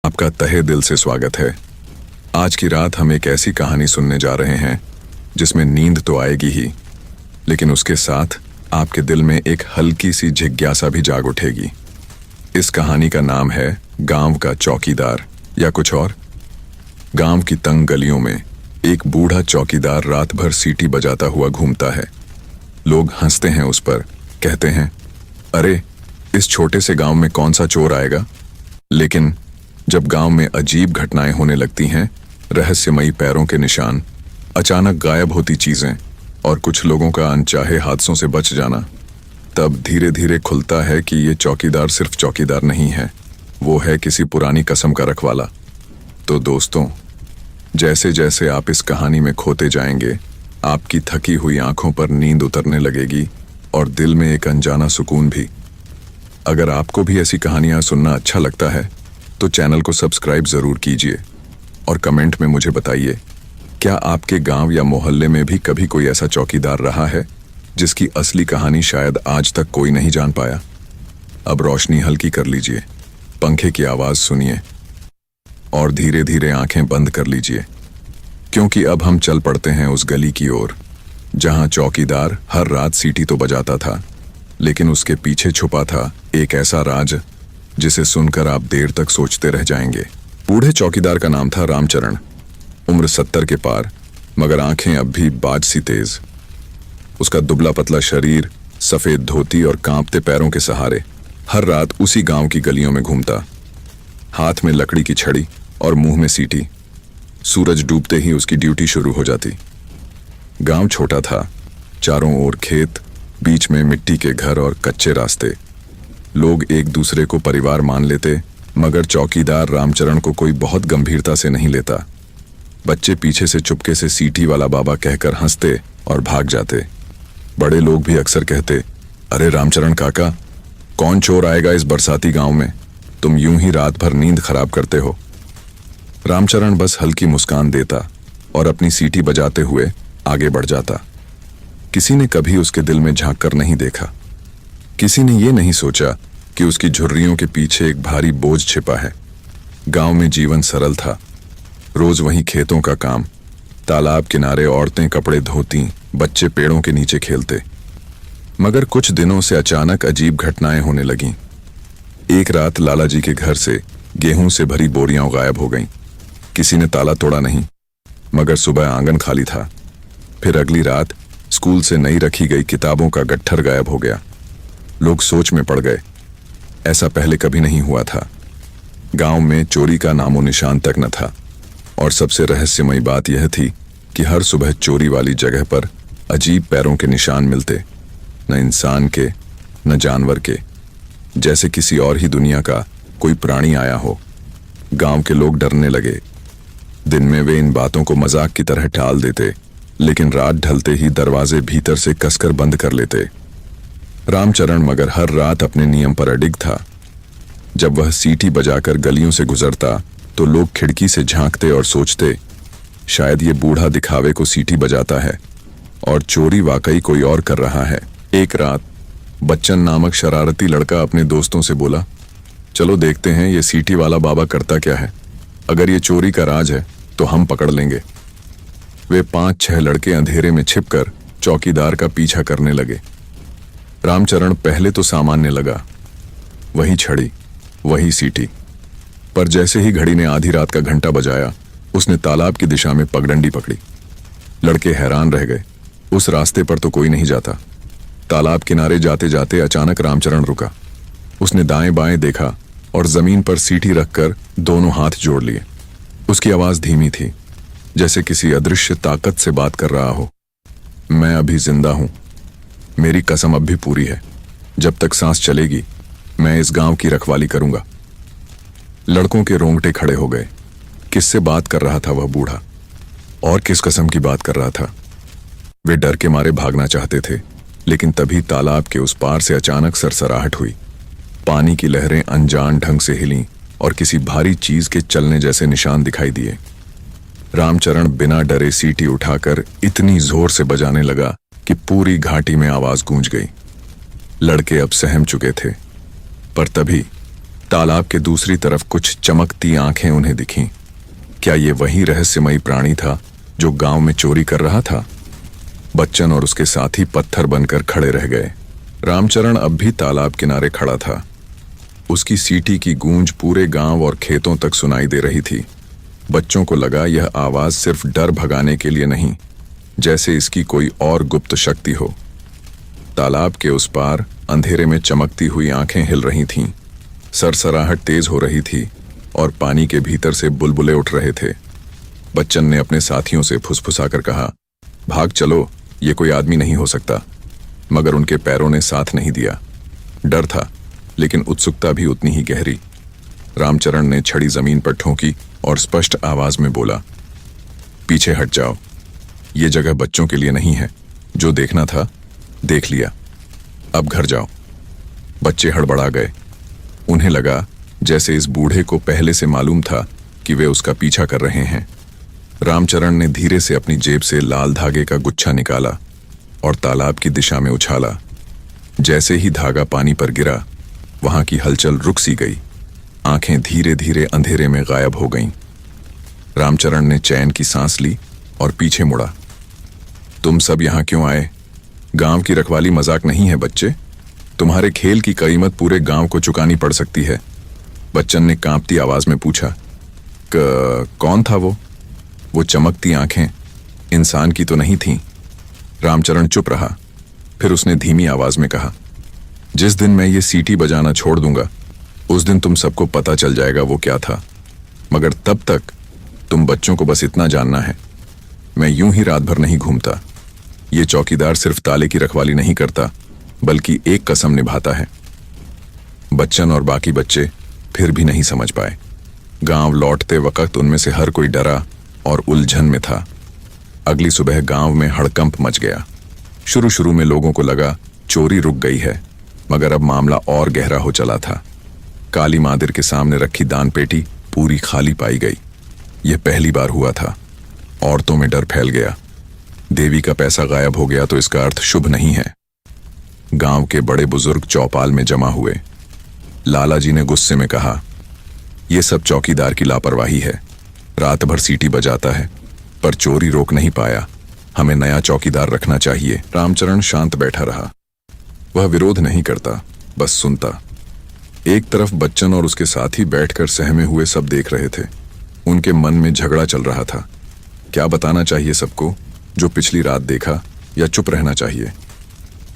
आपका तहे दिल से स्वागत है। आज की रात हम एक ऐसी कहानी सुनने जा रहे हैं जिसमें नींद तो आएगी ही, लेकिन उसके साथ आपके दिल में एक हल्की सी जिज्ञासा भी जाग उठेगी। इस कहानी का नाम है गांव का चौकीदार, या कुछ और। गांव की तंग गलियों में एक बूढ़ा चौकीदार रात भर सीटी बजाता हुआ घूमता है। लोग हंसते हैं उस पर, कहते हैं, अरे इस छोटे से गांव में कौन सा चोर आएगा। लेकिन जब गांव में अजीब घटनाएं होने लगती हैं, रहस्यमयी पैरों के निशान, अचानक गायब होती चीजें और कुछ लोगों का अनचाहे हादसों से बच जाना, तब धीरे धीरे खुलता है कि ये चौकीदार सिर्फ चौकीदार नहीं है, वो है किसी पुरानी कसम का रखवाला। तो दोस्तों, जैसे जैसे आप इस कहानी में खोते जाएंगे, आपकी थकी हुई आंखों पर नींद उतरने लगेगी और दिल में एक अनजाना सुकून भी। अगर आपको भी ऐसी कहानियां सुनना अच्छा लगता है तो चैनल को सब्सक्राइब जरूर कीजिए और कमेंट में मुझे बताइए, क्या आपके गांव या मोहल्ले में भी कभी कोई ऐसा चौकीदार रहा है जिसकी असली कहानी शायद आज तक कोई नहीं जान पाया। अब रोशनी हल्की कर लीजिए, पंखे की आवाज सुनिए और धीरे धीरे आंखें बंद कर लीजिए, क्योंकि अब हम चल पड़ते हैं उस गली की ओर जहां चौकीदार हर रात सीटी तो बजाता था, लेकिन उसके पीछे छुपा था एक ऐसा राज जिसे सुनकर आप देर तक सोचते रह जाएंगे। बूढ़े चौकीदार का नाम था रामचरण। उम्र 70 के पार, मगर आंखें अब भी बाज सी तेज। उसका दुबला पतला शरीर, सफेद धोती और कांपते पैरों के सहारे हर रात उसी गांव की गलियों में घूमता, हाथ में लकड़ी की छड़ी और मुंह में सीटी। सूरज डूबते ही उसकी ड्यूटी शुरू हो जाती। गांव छोटा था, चारों ओर खेत, बीच में मिट्टी के घर और कच्चे रास्ते। लोग एक दूसरे को परिवार मान लेते, मगर चौकीदार रामचरण को कोई बहुत गंभीरता से नहीं लेता। बच्चे पीछे से चुपके से सीटी वाला बाबा कहकर हंसते और भाग जाते। बड़े लोग भी अक्सर कहते, अरे रामचरण काका, कौन चोर आएगा इस बरसाती गांव में, तुम यूं ही रात भर नींद खराब करते हो। रामचरण बस हल्की मुस्कान देता और अपनी सीटी बजाते हुए आगे बढ़ जाता। किसी ने कभी उसके दिल में झांक कर नहीं देखा। किसी ने ये नहीं सोचा कि उसकी झुर्रियों के पीछे एक भारी बोझ छिपा है। गांव में जीवन सरल था। रोज वहीं खेतों का काम, तालाब किनारे औरतें कपड़े धोती, बच्चे पेड़ों के नीचे खेलते। मगर कुछ दिनों से अचानक अजीब घटनाएं होने लगीं। एक रात लाला जी के घर से गेहूं से भरी बोरियां गायब हो गईं। किसी ने ताला तोड़ा नहीं, मगर सुबह आंगन खाली था। फिर अगली रात स्कूल से नई रखी गई किताबों का गट्ठर गायब हो गया। लोग सोच में पड़ गए, ऐसा पहले कभी नहीं हुआ था। गांव में चोरी का नामो निशान तक न था, और सबसे रहस्यमयी बात यह थी कि हर सुबह चोरी वाली जगह पर अजीब पैरों के निशान मिलते, न इंसान के न जानवर के, जैसे किसी और ही दुनिया का कोई प्राणी आया हो। गांव के लोग डरने लगे। दिन में वे इन बातों को मजाक की तरह टाल देते, लेकिन रात ढलते ही दरवाजे भीतर से कसकर बंद कर लेते। रामचरण मगर हर रात अपने नियम पर अडिग था। जब वह सीटी बजाकर गलियों से गुजरता तो लोग खिड़की से झांकते और सोचते, शायद ये बूढ़ा दिखावे को सीटी बजाता है और चोरी वाकई कोई और कर रहा है। एक रात बच्चन नामक शरारती लड़का अपने दोस्तों से बोला, चलो देखते हैं ये सीटी वाला बाबा करता क्या है। अगर ये चोरी का राज है तो हम पकड़ लेंगे। वे 5-6 लड़के अंधेरे में छिपकर चौकीदार का पीछा करने लगे। रामचरण पहले तो सामान्य लगा, वही छड़ी, वही सीटी, पर जैसे ही घड़ी ने आधी रात का घंटा बजाया, उसने तालाब की दिशा में पगडंडी पकड़ी। लड़के हैरान रह गए। उस रास्ते पर तो कोई नहीं जाता। तालाब किनारे जाते जाते अचानक रामचरण रुका। उसने दाएं बाएं देखा और जमीन पर सीटी रखकर दोनों हाथ जोड़ लिए। उसकी आवाज धीमी थी, जैसे किसी अदृश्य ताकत से बात कर रहा हो। मैं अभी जिंदा हूं, मेरी कसम अब भी पूरी है। जब तक सांस चलेगी मैं इस गांव की रखवाली करूंगा। लड़कों के रोंगटे खड़े हो गए। किससे बात कर रहा था वह बूढ़ा, और किस कसम की बात कर रहा था? वे डर के मारे भागना चाहते थे, लेकिन तभी तालाब के उस पार से अचानक सरसराहट हुई। पानी की लहरें अनजान ढंग से हिलीं और किसी भारी चीज के चलने जैसे निशान दिखाई दिए। रामचरण बिना डरे सीटी उठाकर इतनी जोर से बजाने लगा कि पूरी घाटी में आवाज गूंज गई। लड़के अब सहम चुके थे, पर तभी तालाब के दूसरी तरफ कुछ चमकती आंखें उन्हें दिखीं। क्या ये वही रहस्यमयी प्राणी था जो गांव में चोरी कर रहा था? बच्चन और उसके साथी पत्थर बनकर खड़े रह गए। रामचरण अब भी तालाब किनारे खड़ा था। उसकी सीटी की गूंज पूरे गांव और खेतों तक सुनाई दे रही थी। बच्चों को लगा यह आवाज सिर्फ डर भगाने के लिए नहीं, जैसे इसकी कोई और गुप्त शक्ति हो। तालाब के उस पार अंधेरे में चमकती हुई आंखें हिल रही थीं, सरसराहट तेज हो रही थी और पानी के भीतर से बुलबुले उठ रहे थे। बच्चन ने अपने साथियों से फुसफुसाकर कहा, भाग चलो, ये कोई आदमी नहीं हो सकता। मगर उनके पैरों ने साथ नहीं दिया। डर था, लेकिन उत्सुकता भी उतनी ही गहरी। रामचरण ने छड़ी जमीन पर ठोंकी और स्पष्ट आवाज में बोला, पीछे हट जाओ, ये जगह बच्चों के लिए नहीं है। जो देखना था देख लिया, अब घर जाओ। बच्चे हड़बड़ा गए। उन्हें लगा जैसे इस बूढ़े को पहले से मालूम था कि वे उसका पीछा कर रहे हैं। रामचरण ने धीरे से अपनी जेब से लाल धागे का गुच्छा निकाला और तालाब की दिशा में उछाला। जैसे ही धागा पानी पर गिरा, वहां की हलचल रुक सी गई। आंखें धीरे धीरे अंधेरे में गायब हो गईं। रामचरण ने चैन की सांस ली और पीछे मुड़ा। तुम सब यहां क्यों आए? गांव की रखवाली मजाक नहीं है बच्चे। तुम्हारे खेल की कीमत पूरे गांव को चुकानी पड़ सकती है। बच्चन ने कांपती आवाज में पूछा। कौन था वो? वो चमकती आंखें इंसान की तो नहीं थीं। रामचरण चुप रहा। फिर उसने धीमी आवाज में कहा, जिस दिन मैं ये सीटी बजाना छोड़ दूंगा, उस दिन तुम सबको पता चल जाएगा वो क्या था। मगर तब तक तुम बच्चों को बस इतना जानना है, मैं यूं ही रात भर नहीं घूमता। ये चौकीदार सिर्फ ताले की रखवाली नहीं करता, बल्कि एक कसम निभाता है। बच्चन और बाकी बच्चे फिर भी नहीं समझ पाए। गांव लौटते वक्त उनमें से हर कोई डरा और उलझन में था। अगली सुबह गांव में हड़कंप मच गया। शुरू शुरू में लोगों को लगा चोरी रुक गई है, मगर अब मामला और गहरा हो चला था। काली मादिर के सामने रखी दान पेटी पूरी खाली पाई गई। यह पहली बार हुआ था। औरतों में डर फैल गया। देवी का पैसा गायब हो गया तो इसका अर्थ शुभ नहीं है। गांव के बड़े बुजुर्ग चौपाल में जमा हुए। लाला जी ने गुस्से में कहा, यह सब चौकीदार की लापरवाही है। रात भर सीटी बजाता है पर चोरी रोक नहीं पाया। हमें नया चौकीदार रखना चाहिए। रामचरण शांत बैठा रहा। वह विरोध नहीं करता, बस सुनता। एक तरफ बच्चन और उसके साथी बैठकर सहमे हुए सब देख रहे थे। उनके मन में झगड़ा चल रहा था। क्या बताना चाहिए सबको, जो पिछली रात देखा, या चुप रहना चाहिए?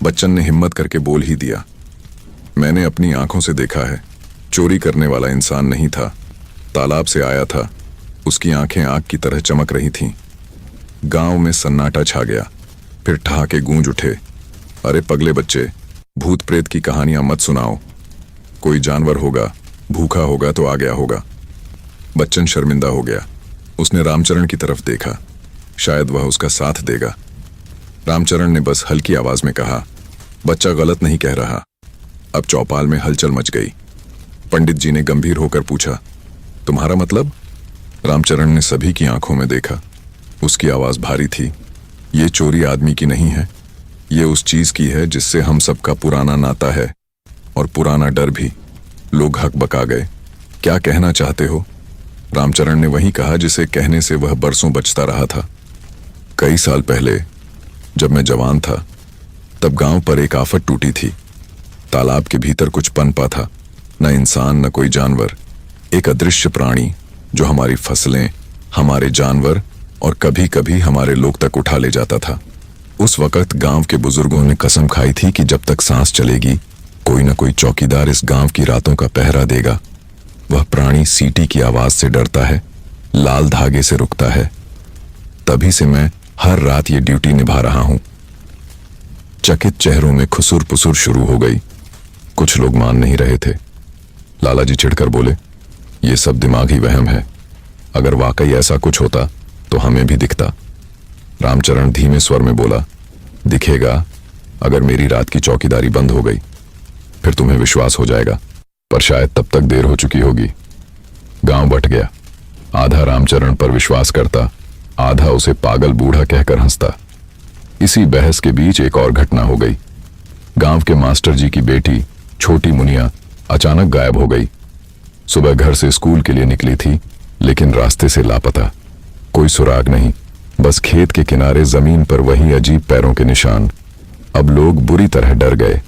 बच्चन ने हिम्मत करके बोल ही दिया, मैंने अपनी आंखों से देखा है। चोरी करने वाला इंसान नहीं था, तालाब से आया था। उसकी आंखें आग की तरह चमक रही थीं। गांव में सन्नाटा छा गया। फिर ठहाके गूंज उठे, अरे पगले बच्चे, भूत प्रेत की कहानियां मत सुनाओ। कोई जानवर होगा, भूखा होगा तो आ गया होगा। बच्चन शर्मिंदा हो गया। उसने रामचरण की तरफ देखा, शायद वह उसका साथ देगा। रामचरण ने बस हल्की आवाज में कहा, बच्चा गलत नहीं कह रहा। अब चौपाल में हलचल मच गई। पंडित जी ने गंभीर होकर पूछा, तुम्हारा मतलब? रामचरण ने सभी की आंखों में देखा। उसकी आवाज भारी थी, ये चोरी आदमी की नहीं है, ये उस चीज की है जिससे हम सबका पुराना नाता है, और पुराना डर भी। लोग हक बका गए। क्या कहना चाहते हो? रामचरण ने वही कहा जिसे कहने से वह बरसों बचता रहा था। कई साल पहले जब मैं जवान था, तब गांव पर एक आफत टूटी थी। तालाब के भीतर कुछ पनपा था, न इंसान न कोई जानवर। एक अदृश्य प्राणी जो हमारी फसलें, हमारे जानवर और कभी कभी हमारे लोग तक उठा ले जाता था। उस वक्त गांव के बुजुर्गों ने कसम खाई थी कि जब तक सांस चलेगी, कोई न कोई चौकीदार इस गांव की रातों का पहरा देगा। वह प्राणी सीटी की आवाज से डरता है, लाल धागे से रुकता है। तभी से मैं हर रात ये ड्यूटी निभा रहा हूं। चकित चेहरों में खुसुर पुसुर शुरू हो गई। कुछ लोग मान नहीं रहे थे। लाला जी चिढ़कर बोले, ये सब दिमागी वहम है। अगर वाकई ऐसा कुछ होता तो हमें भी दिखता। रामचरण धीमे स्वर में बोला, दिखेगा अगर मेरी रात की चौकीदारी बंद हो गई, फिर तुम्हें विश्वास हो जाएगा, पर शायद तब तक देर हो चुकी होगी। गांव बट गया। आधा रामचरण पर विश्वास करता, आधा उसे पागल बूढ़ा कहकर हंसता। इसी बहस के बीच एक और घटना हो गई। गांव के मास्टर जी की बेटी छोटी मुनिया अचानक गायब हो गई। सुबह घर से स्कूल के लिए निकली थी, लेकिन रास्ते से लापता। कोई सुराग नहीं, बस खेत के किनारे जमीन पर वही अजीब पैरों के निशान। अब लोग बुरी तरह डर गए।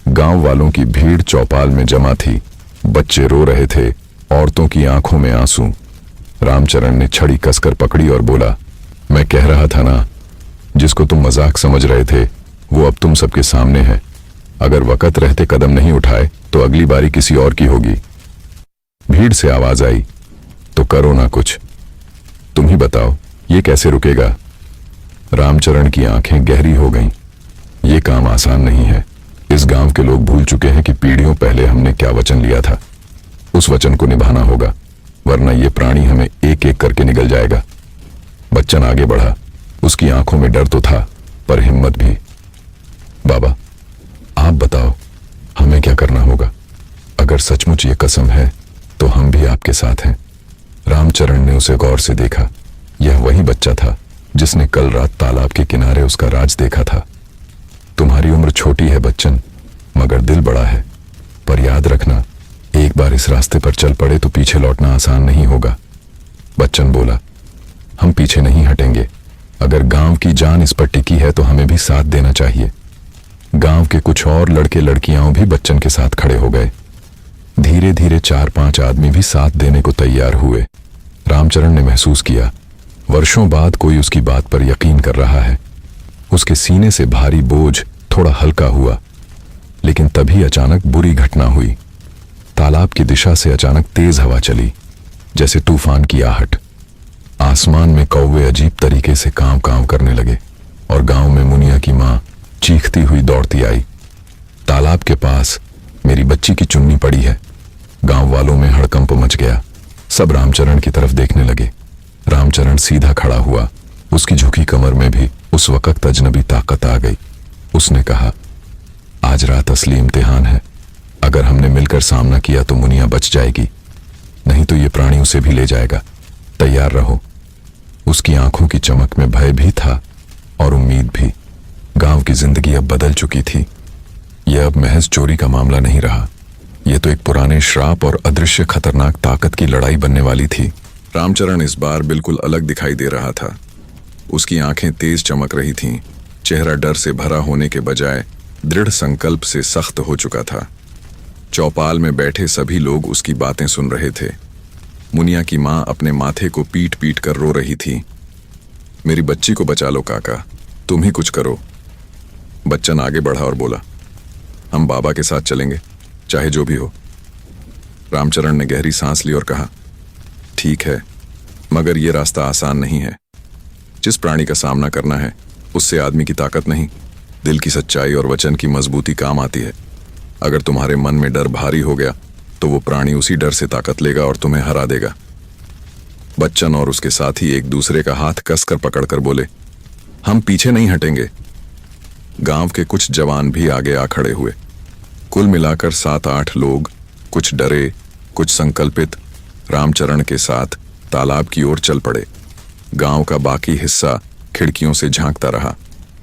गांव वालों की भीड़ चौपाल में जमा थी। बच्चे रो रहे थे, औरतों की आंखों में आंसू। रामचरण ने छड़ी कसकर पकड़ी और बोला, मैं कह रहा था ना, जिसको तुम मजाक समझ रहे थे वो अब तुम सबके सामने है। अगर वक्त रहते कदम नहीं उठाए तो अगली बारी किसी और की होगी। भीड़ से आवाज आई, तो करो ना कुछ, तुम ही बताओ ये कैसे रुकेगा। रामचरण की आंखें गहरी हो गईं। ये काम आसान नहीं है। इस गांव के लोग भूल चुके हैं कि पीढ़ियों पहले हमने क्या वचन लिया था। उस वचन को निभाना होगा, वरना ये प्राणी हमें एक एक करके निगल जाएगा। बच्चन आगे बढ़ा। उसकी आंखों में डर तो था, पर हिम्मत भी। बाबा, आप बताओ हमें क्या करना होगा। अगर सचमुच ये कसम है तो हम भी आपके साथ हैं। रामचरण ने उसे गौर से देखा। यह वही बच्चा था जिसने कल रात तालाब के किनारे उसका राज देखा था। तुम्हारी उम्र छोटी है बच्चन, मगर दिल बड़ा है। पर याद रखना, एक बार इस रास्ते पर चल पड़े तो पीछे लौटना आसान नहीं होगा। बच्चन बोला, हम पीछे नहीं हटेंगे। अगर गांव की जान इस पर टिकी है तो हमें भी साथ देना चाहिए। गांव के कुछ और लड़के लड़कियां भी बच्चन के साथ खड़े हो गए। धीरे धीरे 4-5 आदमी भी साथ देने को तैयार हुए। रामचरण ने महसूस किया, वर्षों बाद कोई उसकी बात पर यकीन कर रहा है। उसके सीने से भारी बोझ थोड़ा हल्का हुआ। लेकिन तभी अचानक बुरी घटना हुई। तालाब की दिशा से अचानक तेज हवा चली, जैसे तूफान की आहट। आसमान में कौवे अजीब तरीके से कांव कांव करने लगे और गांव में मुनिया की मां चीखती हुई दौड़ती आई। तालाब के पास मेरी बच्ची की चुन्नी पड़ी है। गांव वालों में हड़कंप मच गया। सब रामचरण की तरफ देखने लगे। रामचरण सीधा खड़ा हुआ। उसकी झुकी कमर में भी उस वक्त अजनबी ताकत आ गई। उसने कहा, आज रात असली इम्तिहान है। अगर हमने मिलकर सामना किया तो मुनिया बच जाएगी, नहीं तो ये प्राणी उसे भी ले जाएगा। तैयार रहो। उसकी आंखों की चमक में भय भी था और उम्मीद भी। गांव की जिंदगी अब बदल चुकी थी। यह अब महज चोरी का मामला नहीं रहा। यह तो एक पुराने श्राप और अदृश्य खतरनाक ताकत की लड़ाई बनने वाली थी। रामचरण इस बार बिल्कुल अलग दिखाई दे रहा था। उसकी आंखें तेज चमक रही थीं। चेहरा डर से भरा होने के बजाय दृढ़ संकल्प से सख्त हो चुका था। चौपाल में बैठे सभी लोग उसकी बातें सुन रहे थे। मुनिया की मां अपने माथे को पीट पीट कर रो रही थी। मेरी बच्ची को बचा लो काका, तुम ही कुछ करो। बच्चन आगे बढ़ा और बोला, हम बाबा के साथ चलेंगे, चाहे जो भी हो। रामचरण ने गहरी सांस ली और कहा, ठीक है, मगर यह रास्ता आसान नहीं है। जिस प्राणी का सामना करना है उससे आदमी की ताकत नहीं, दिल की सच्चाई और वचन की मजबूती काम आती है। अगर तुम्हारे मन में डर भारी हो गया तो वो प्राणी उसी डर से ताकत लेगा और तुम्हें हरा देगा। बच्चन और उसके साथी एक दूसरे का हाथ कसकर पकड़कर बोले, हम पीछे नहीं हटेंगे। गांव के कुछ जवान भी आगे आ खड़े हुए। कुल मिलाकर 7-8 लोग, कुछ डरे कुछ संकल्पित, रामचरण के साथ तालाब की ओर चल पड़े। गांव का बाकी हिस्सा खिड़कियों से झांकता रहा।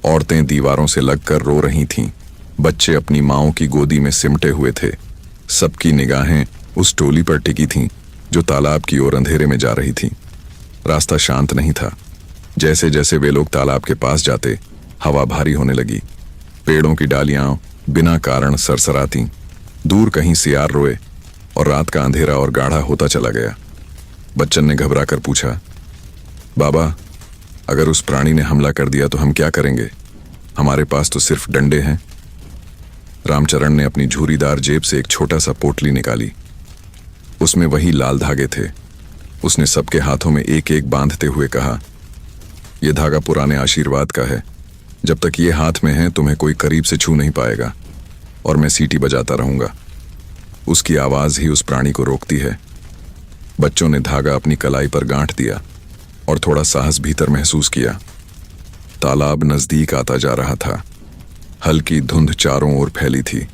औरतें दीवारों से लगकर रो रही थीं। बच्चे अपनी माओं की गोदी में सिमटे हुए थे। सबकी निगाहें उस टोली पर टिकी थीं जो तालाब की ओर अंधेरे में जा रही थी। रास्ता शांत नहीं था। जैसे जैसे वे लोग तालाब के पास जाते, हवा भारी होने लगी। पेड़ों की डालियां बिना कारण सरसराती। दूर कहीं सियार रोए और रात का अंधेरा और गाढ़ा होता चला गया। बच्चन ने घबरा कर पूछा, बाबा, अगर उस प्राणी ने हमला कर दिया तो हम क्या करेंगे? हमारे पास तो सिर्फ डंडे हैं। रामचरण ने अपनी झूरीदार जेब से एक छोटा सा पोटली निकाली। उसमें वही लाल धागे थे। उसने सबके हाथों में एक एक बांधते हुए कहा, यह धागा पुराने आशीर्वाद का है। जब तक ये हाथ में है तुम्हें कोई करीब से छू नहीं पाएगा और मैं सीटी बजाता रहूंगा। उसकी आवाज ही उस प्राणी को रोकती है। बच्चों ने धागा अपनी कलाई पर गांठ दिया और थोड़ा साहस भीतर महसूस किया। तालाब नजदीक आता जा रहा था। हल्की धुंध चारों ओर फैली थी।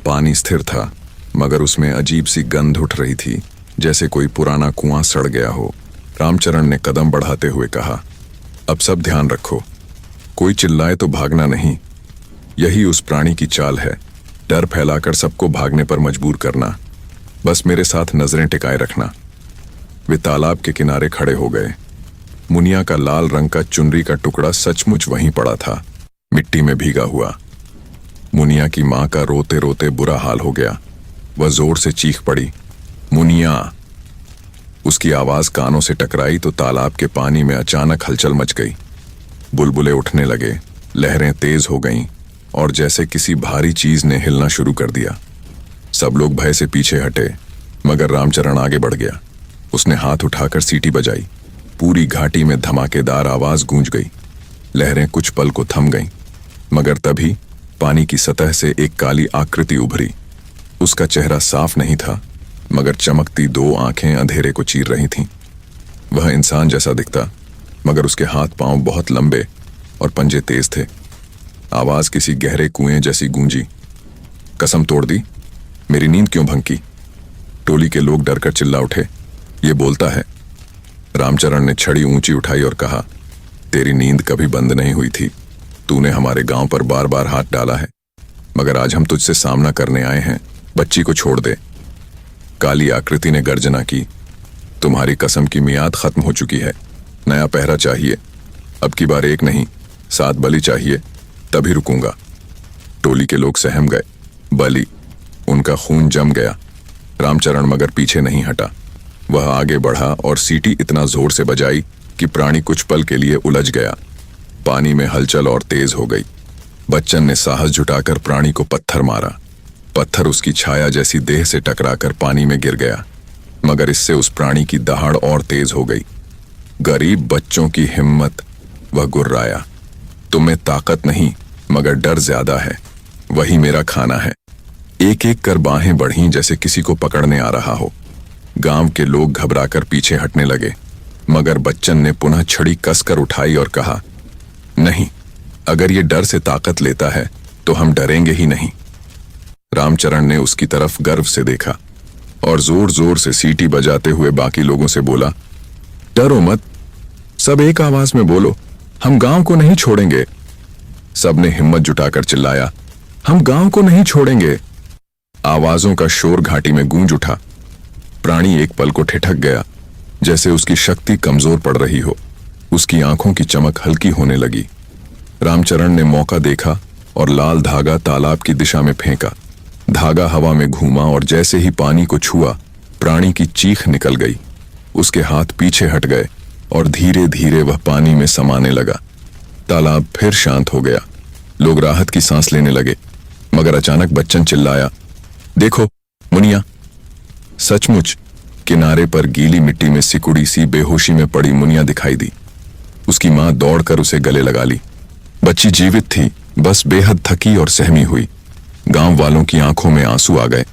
पानी स्थिर था, मगर उसमें अजीब सी गंध उठ रही थी, जैसे कोई पुराना कुआं सड़ गया हो। रामचरण ने कदम बढ़ाते हुए कहा, अब सब ध्यान रखो, कोई चिल्लाए तो भागना नहीं। यही उस प्राणी की चाल है, डर फैलाकर सबको भागने पर मजबूर करना। बस मेरे साथ नजरें टिकाए रखना। वे तालाब के किनारे खड़े हो गए। मुनिया का लाल रंग का चुनरी का टुकड़ा सचमुच वहीं पड़ा था, मिट्टी में भीगा हुआ। मुनिया की मां का रोते रोते बुरा हाल हो गया। वह जोर से चीख पड़ी, मुनिया। उसकी आवाज कानों से टकराई तो तालाब के पानी में अचानक हलचल मच गई। बुलबुले उठने लगे, लहरें तेज हो गईं और जैसे किसी भारी चीज ने हिलना शुरू कर दिया। सब लोग भय से पीछे हटे, मगर रामचरण आगे बढ़ गया। उसने हाथ उठाकर सीटी बजाई। पूरी घाटी में धमाकेदार आवाज गूंज गई। लहरें कुछ पल को थम गईं, मगर तभी पानी की सतह से एक काली आकृति उभरी। उसका चेहरा साफ नहीं था, मगर चमकती दो आंखें अंधेरे को चीर रही थीं। वह इंसान जैसा दिखता, मगर उसके हाथ पांव बहुत लंबे और पंजे तेज थे। आवाज किसी गहरे कुएं जैसी गूंजी। कसम तोड़ दी, मेरी नींद क्यों भंगी? टोली के लोग डरकर चिल्ला उठे, ये बोलता है। रामचरण ने छड़ी ऊंची उठाई और कहा, तेरी नींद कभी बंद नहीं हुई थी। तूने हमारे गांव पर बार बार हाथ डाला है, मगर आज हम तुझसे सामना करने आए हैं। बच्ची को छोड़ दे। काली आकृति ने गर्जना की, तुम्हारी कसम की मियाद खत्म हो चुकी है। नया पहरा चाहिए। अब की बार एक नहीं, 7 बलि चाहिए, तभी रुकूंगा। टोली के लोग सहम गए। बलि, उनका खून जम गया। रामचरण मगर पीछे नहीं हटा। वह आगे बढ़ा और सीटी इतना जोर से बजाई कि प्राणी कुछ पल के लिए उलझ गया। पानी में हलचल और तेज हो गई। बच्चन ने साहस जुटाकर प्राणी को पत्थर मारा। पत्थर उसकी छाया जैसी देह से टकराकर पानी में गिर गया, मगर इससे उस प्राणी की दहाड़ और तेज हो गई। गरीब बच्चों की हिम्मत, वह गुर्राया। तुम्हें ताकत नहीं, मगर डर ज्यादा है। वही मेरा खाना है। एक एक कर बाहें बढ़ीं जैसे किसी को पकड़ने आ रहा हो। गांव के लोग घबराकर पीछे हटने लगे, मगर बच्चन ने पुनः छड़ी कसकर उठाई और कहा, नहीं, अगर ये डर से ताकत लेता है तो हम डरेंगे ही नहीं। रामचरण ने उसकी तरफ गर्व से देखा और जोर जोर से सीटी बजाते हुए बाकी लोगों से बोला, डरो मत, सब एक आवाज में बोलो, हम गांव को नहीं छोड़ेंगे। सबने हिम्मत जुटाकर चिल्लाया, हम गांव को नहीं छोड़ेंगे। आवाजों का शोर घाटी में गूंज उठा। प्राणी एक पल को ठिठक गया, जैसे उसकी शक्ति कमजोर पड़ रही हो। उसकी आंखों की चमक हल्की होने लगी। रामचरण ने मौका देखा और लाल धागा तालाब की दिशा में फेंका। धागा हवा में घूमा और जैसे ही पानी को छुआ, प्राणी की चीख निकल गई। उसके हाथ पीछे हट गए और धीरे धीरे वह पानी में समाने लगा। तालाब फिर शांत हो गया। लोग राहत की सांस लेने लगे, मगर अचानक बच्चन चिल्लाया, देखो मुनिया। सचमुच किनारे पर गीली मिट्टी में सिकुड़ी सी बेहोशी में पड़ी मुनिया दिखाई दी। उसकी मां दौड़कर उसे गले लगा ली। बच्ची जीवित थी, बस बेहद थकी और सहमी हुई। गांव वालों की आंखों में आंसू आ गए।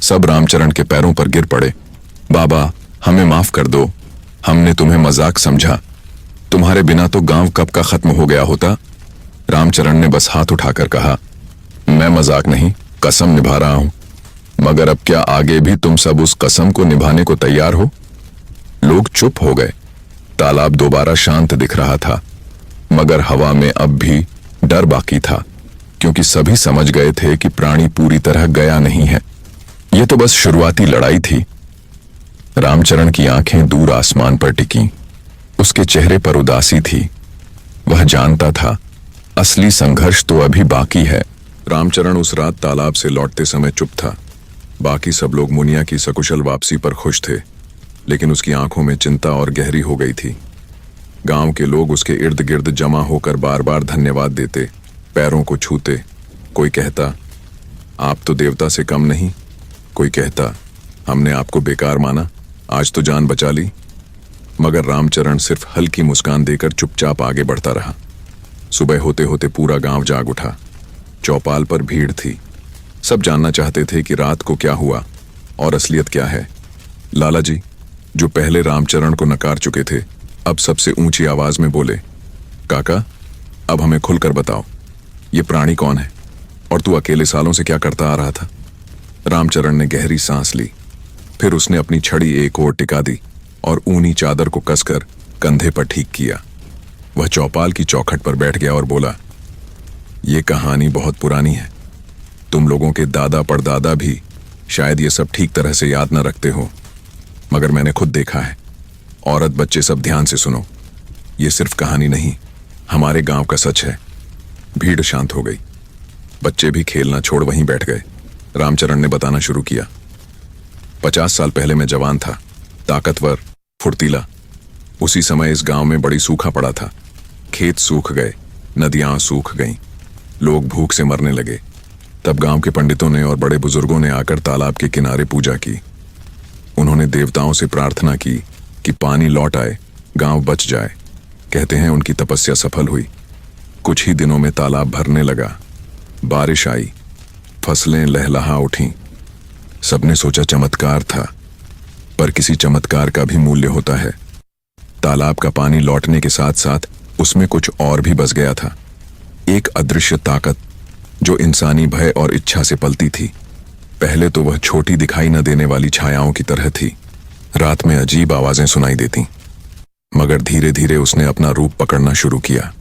सब रामचरण के पैरों पर गिर पड़े। बाबा, हमें माफ कर दो, हमने तुम्हें मजाक समझा। तुम्हारे बिना तो गांव कब का खत्म हो गया होता। रामचरण ने बस हाथ उठाकर कहा, मैं मजाक नहीं, कसम निभा रहा हूं। मगर अब क्या आगे भी तुम सब उस कसम को निभाने को तैयार हो? लोग चुप हो गए। तालाब दोबारा शांत दिख रहा था, मगर हवा में अब भी डर बाकी था, क्योंकि सभी समझ गए थे कि प्राणी पूरी तरह गया नहीं है। यह तो बस शुरुआती लड़ाई थी। रामचरण की आंखें दूर आसमान पर टिकीं। उसके चेहरे पर उदासी थी। वह जानता था, असली संघर्ष तो अभी बाकी है। रामचरण उस रात तालाब से लौटते समय चुप था। बाकी सब लोग मुनिया की सकुशल वापसी पर खुश थे, लेकिन उसकी आंखों में चिंता और गहरी हो गई थी। गांव के लोग उसके इर्द गिर्द जमा होकर बार बार धन्यवाद देते, पैरों को छूते। कोई कहता, आप तो देवता से कम नहीं। कोई कहता, हमने आपको बेकार माना, आज तो जान बचा ली। मगर रामचरण सिर्फ हल्की मुस्कान देकर चुपचाप आगे बढ़ता रहा। सुबह होते होते पूरा गांव जाग उठा। चौपाल पर भीड़ थी। सब जानना चाहते थे कि रात को क्या हुआ और असलियत क्या है। लाला जी, जो पहले रामचरण को नकार चुके थे, अब सबसे ऊंची आवाज में बोले, काका, अब हमें खुलकर बताओ, ये प्राणी कौन है और तू अकेले सालों से क्या करता आ रहा था? रामचरण ने गहरी सांस ली। फिर उसने अपनी छड़ी एक ओर टिका दी और ऊनी चादर को कसकर कंधे पर ठीक किया। वह चौपाल की चौखट पर बैठ गया और बोला, ये कहानी बहुत पुरानी है। तुम लोगों के दादा परदादा भी शायद ये सब ठीक तरह से याद न रखते हो, मगर मैंने खुद देखा है। औरत बच्चे सब ध्यान से सुनो, ये सिर्फ कहानी नहीं, हमारे गांव का सच है। भीड़ शांत हो गई, बच्चे भी खेलना छोड़ वहीं बैठ गए। रामचरण ने बताना शुरू किया। 50 साल पहले मैं जवान था, ताकतवर, फुर्तीला। उसी समय इस गांव में बड़ी सूखा पड़ा था। खेत सूख गए, नदियां सूख गईं, लोग भूख से मरने लगे। तब गांव के पंडितों ने और बड़े बुजुर्गों ने आकर तालाब के किनारे पूजा की। उन्होंने देवताओं से प्रार्थना की कि पानी लौट आए, गांव बच जाए। कहते हैं उनकी तपस्या सफल हुई। कुछ ही दिनों में तालाब भरने लगा, बारिश आई, फसलें लहलहा उठीं। सबने सोचा चमत्कार था, पर किसी चमत्कार का भी मूल्य होता है। तालाब का पानी लौटने के साथ साथ उसमें कुछ और भी बस गया था। एक अदृश्य ताकत जो इंसानी भय और इच्छा से पलती थी। पहले तो वह छोटी दिखाई न देने वाली छायाओं की तरह थी। रात में अजीब आवाजें सुनाई देती, मगर धीरे धीरे उसने अपना रूप पकड़ना शुरू किया।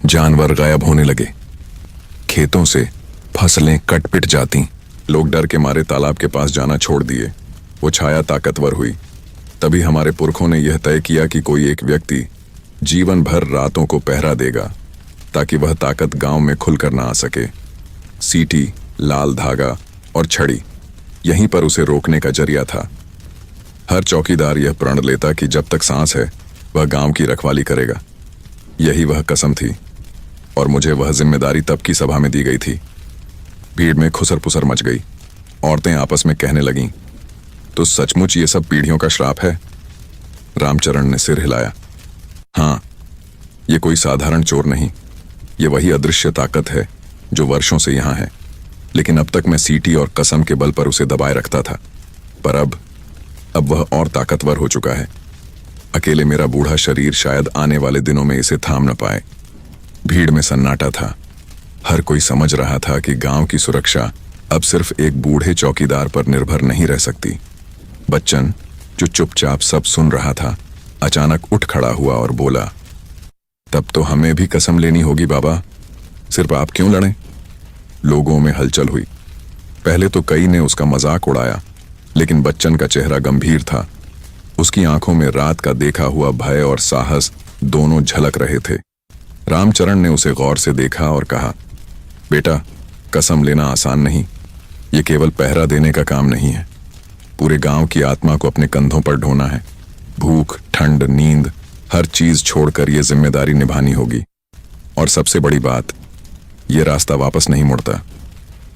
जानवर गायब होने लगे, खेतों से फसलें कट पिट जाती। लोग डर के मारे तालाब के पास जाना छोड़ दिए। वो छाया ताकतवर हुई। तभी हमारे पुरखों ने यह तय किया कि कोई एक व्यक्ति जीवन भर रातों को पहरा देगा, ताकि वह ताकत गांव में खुलकर ना आ सके। सीटी, लाल धागा और छड़ी यहीं पर उसे रोकने का जरिया था। हर चौकीदार यह प्रण लेता कि जब तक सांस है वह गांव की रखवाली करेगा। यही वह कसम थी, और मुझे वह जिम्मेदारी तब की सभा में दी गई थी। भीड़ में खुसर पुसर मच गई। औरतें आपस में कहने लगीं, तो सचमुच ये सब पीढ़ियों का श्राप है? रामचरण ने सिर हिलाया। हाँ, ये कोई साधारण चोर नहीं, ये वही अदृश्य ताकत है जो वर्षों से यहां है। लेकिन अब तक मैं सीटी और कसम के बल पर उसे दबाए रखता था, पर अब वह और ताकतवर हो चुका है। अकेले मेरा बूढ़ा शरीर शायद आने वाले दिनों में इसे थाम न पाए। भीड़ में सन्नाटा था। हर कोई समझ रहा था कि गांव की सुरक्षा अब सिर्फ एक बूढ़े चौकीदार पर निर्भर नहीं रह सकती। बच्चन, जो चुपचाप सब सुन रहा था, अचानक उठ खड़ा हुआ और बोला, तब तो हमें भी कसम लेनी होगी बाबा। सिर्फ आप क्यों लड़ें? लोगों में हलचल हुई। पहले तो कई ने उसका मजाक उड़ाया, लेकिन बच्चन का चेहरा गंभीर था। उसकी आंखों में रात का देखा हुआ भय और साहस दोनों झलक रहे थे। रामचरण ने उसे गौर से देखा और कहा, बेटा, कसम लेना आसान नहीं। ये केवल पहरा देने का काम नहीं है। पूरे गांव की आत्मा को अपने कंधों पर ढोना है। भूख, ठंड, नींद, हर चीज छोड़कर यह जिम्मेदारी निभानी होगी। और सबसे बड़ी बात, यह रास्ता वापस नहीं मुड़ता।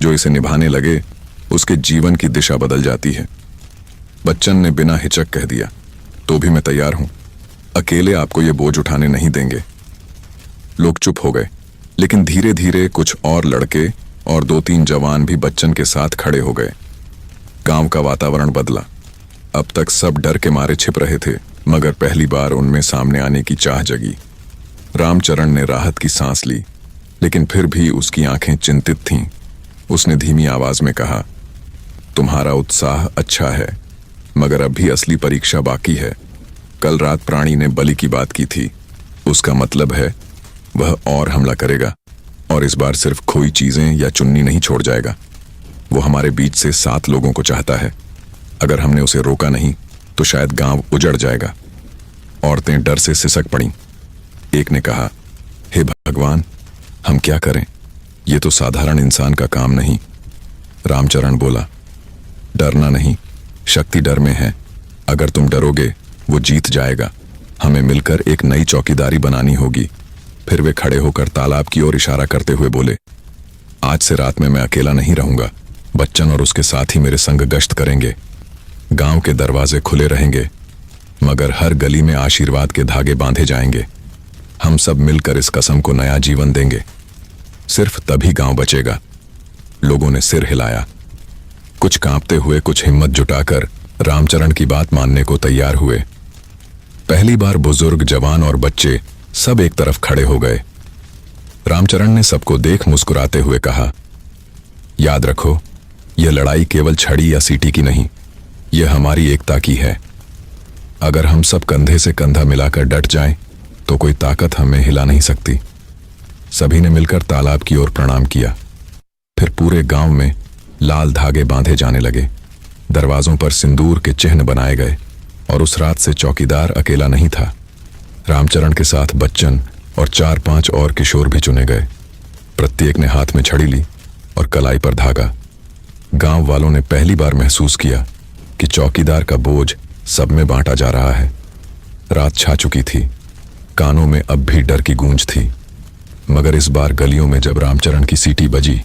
जो इसे निभाने लगे उसके जीवन की दिशा बदल जाती है। बच्चन ने बिना हिचक कह दिया, तो भी मैं तैयार हूं। अकेले आपको ये बोझ उठाने नहीं देंगे। लोग चुप हो गए, लेकिन धीरे धीरे कुछ और लड़के और 2-3 जवान भी बच्चन के साथ खड़े हो गए। गांव का वातावरण बदला। अब तक सब डर के मारे छिप रहे थे, मगर पहली बार उनमें सामने आने की चाह जगी। रामचरण ने राहत की सांस ली, लेकिन फिर भी उसकी आंखें चिंतित थीं। उसने धीमी आवाज में कहा, तुम्हारा उत्साह अच्छा है, मगर अब भी असली परीक्षा बाकी है। कल रात प्राणी ने बलि की बात की थी। उसका मतलब है वह और हमला करेगा, और इस बार सिर्फ खोई चीजें या चुन्नी नहीं छोड़ जाएगा। वो हमारे बीच से 7 लोगों को चाहता है। अगर हमने उसे रोका नहीं तो शायद गांव उजड़ जाएगा। औरतें डर से सिसक पड़ीं। एक ने कहा, हे भगवान, हम क्या करें? ये तो साधारण इंसान का काम नहीं। रामचरण बोला, डरना नहीं, शक्ति डर में है। अगर तुम डरोगे वो जीत जाएगा। हमें मिलकर एक नई चौकीदारी बनानी होगी। फिर वे खड़े होकर तालाब की ओर इशारा करते हुए बोले, आज से रात में मैं अकेला नहीं रहूंगा। बच्चन और उसके साथी मेरे संग गश्त करेंगे। गांव के दरवाजे खुले रहेंगे, मगर हर गली में आशीर्वाद के धागे बांधे जाएंगे। हम सब मिलकर इस कसम को नया जीवन देंगे। सिर्फ तभी गांव बचेगा। लोगों ने सिर हिलाया। कुछ कांपते हुए, कुछ हिम्मत जुटाकर रामचरण की बात मानने को तैयार हुए। पहली बार बुजुर्ग, जवान और बच्चे सब एक तरफ खड़े हो गए। रामचरण ने सबको देख मुस्कुराते हुए कहा, याद रखो, यह लड़ाई केवल छड़ी या सीटी की नहीं, यह हमारी एकता की है। अगर हम सब कंधे से कंधा मिलाकर डट जाएं, तो कोई ताकत हमें हिला नहीं सकती। सभी ने मिलकर तालाब की ओर प्रणाम किया। फिर पूरे गांव में लाल धागे बांधे जाने लगे, दरवाजों पर सिंदूर के चिन्ह बनाए गए और उस रात से चौकीदार अकेला नहीं था। रामचरण के साथ बच्चन और 4-5 और किशोर भी चुने गए। प्रत्येक ने हाथ में छड़ी ली और कलाई पर धागा। गांव वालों ने पहली बार महसूस किया कि चौकीदार का बोझ सब में बांटा जा रहा है। रात छा चुकी थी, कानों में अब भी डर की गूंज थी, मगर इस बार गलियों में जब रामचरण की सीटी बजी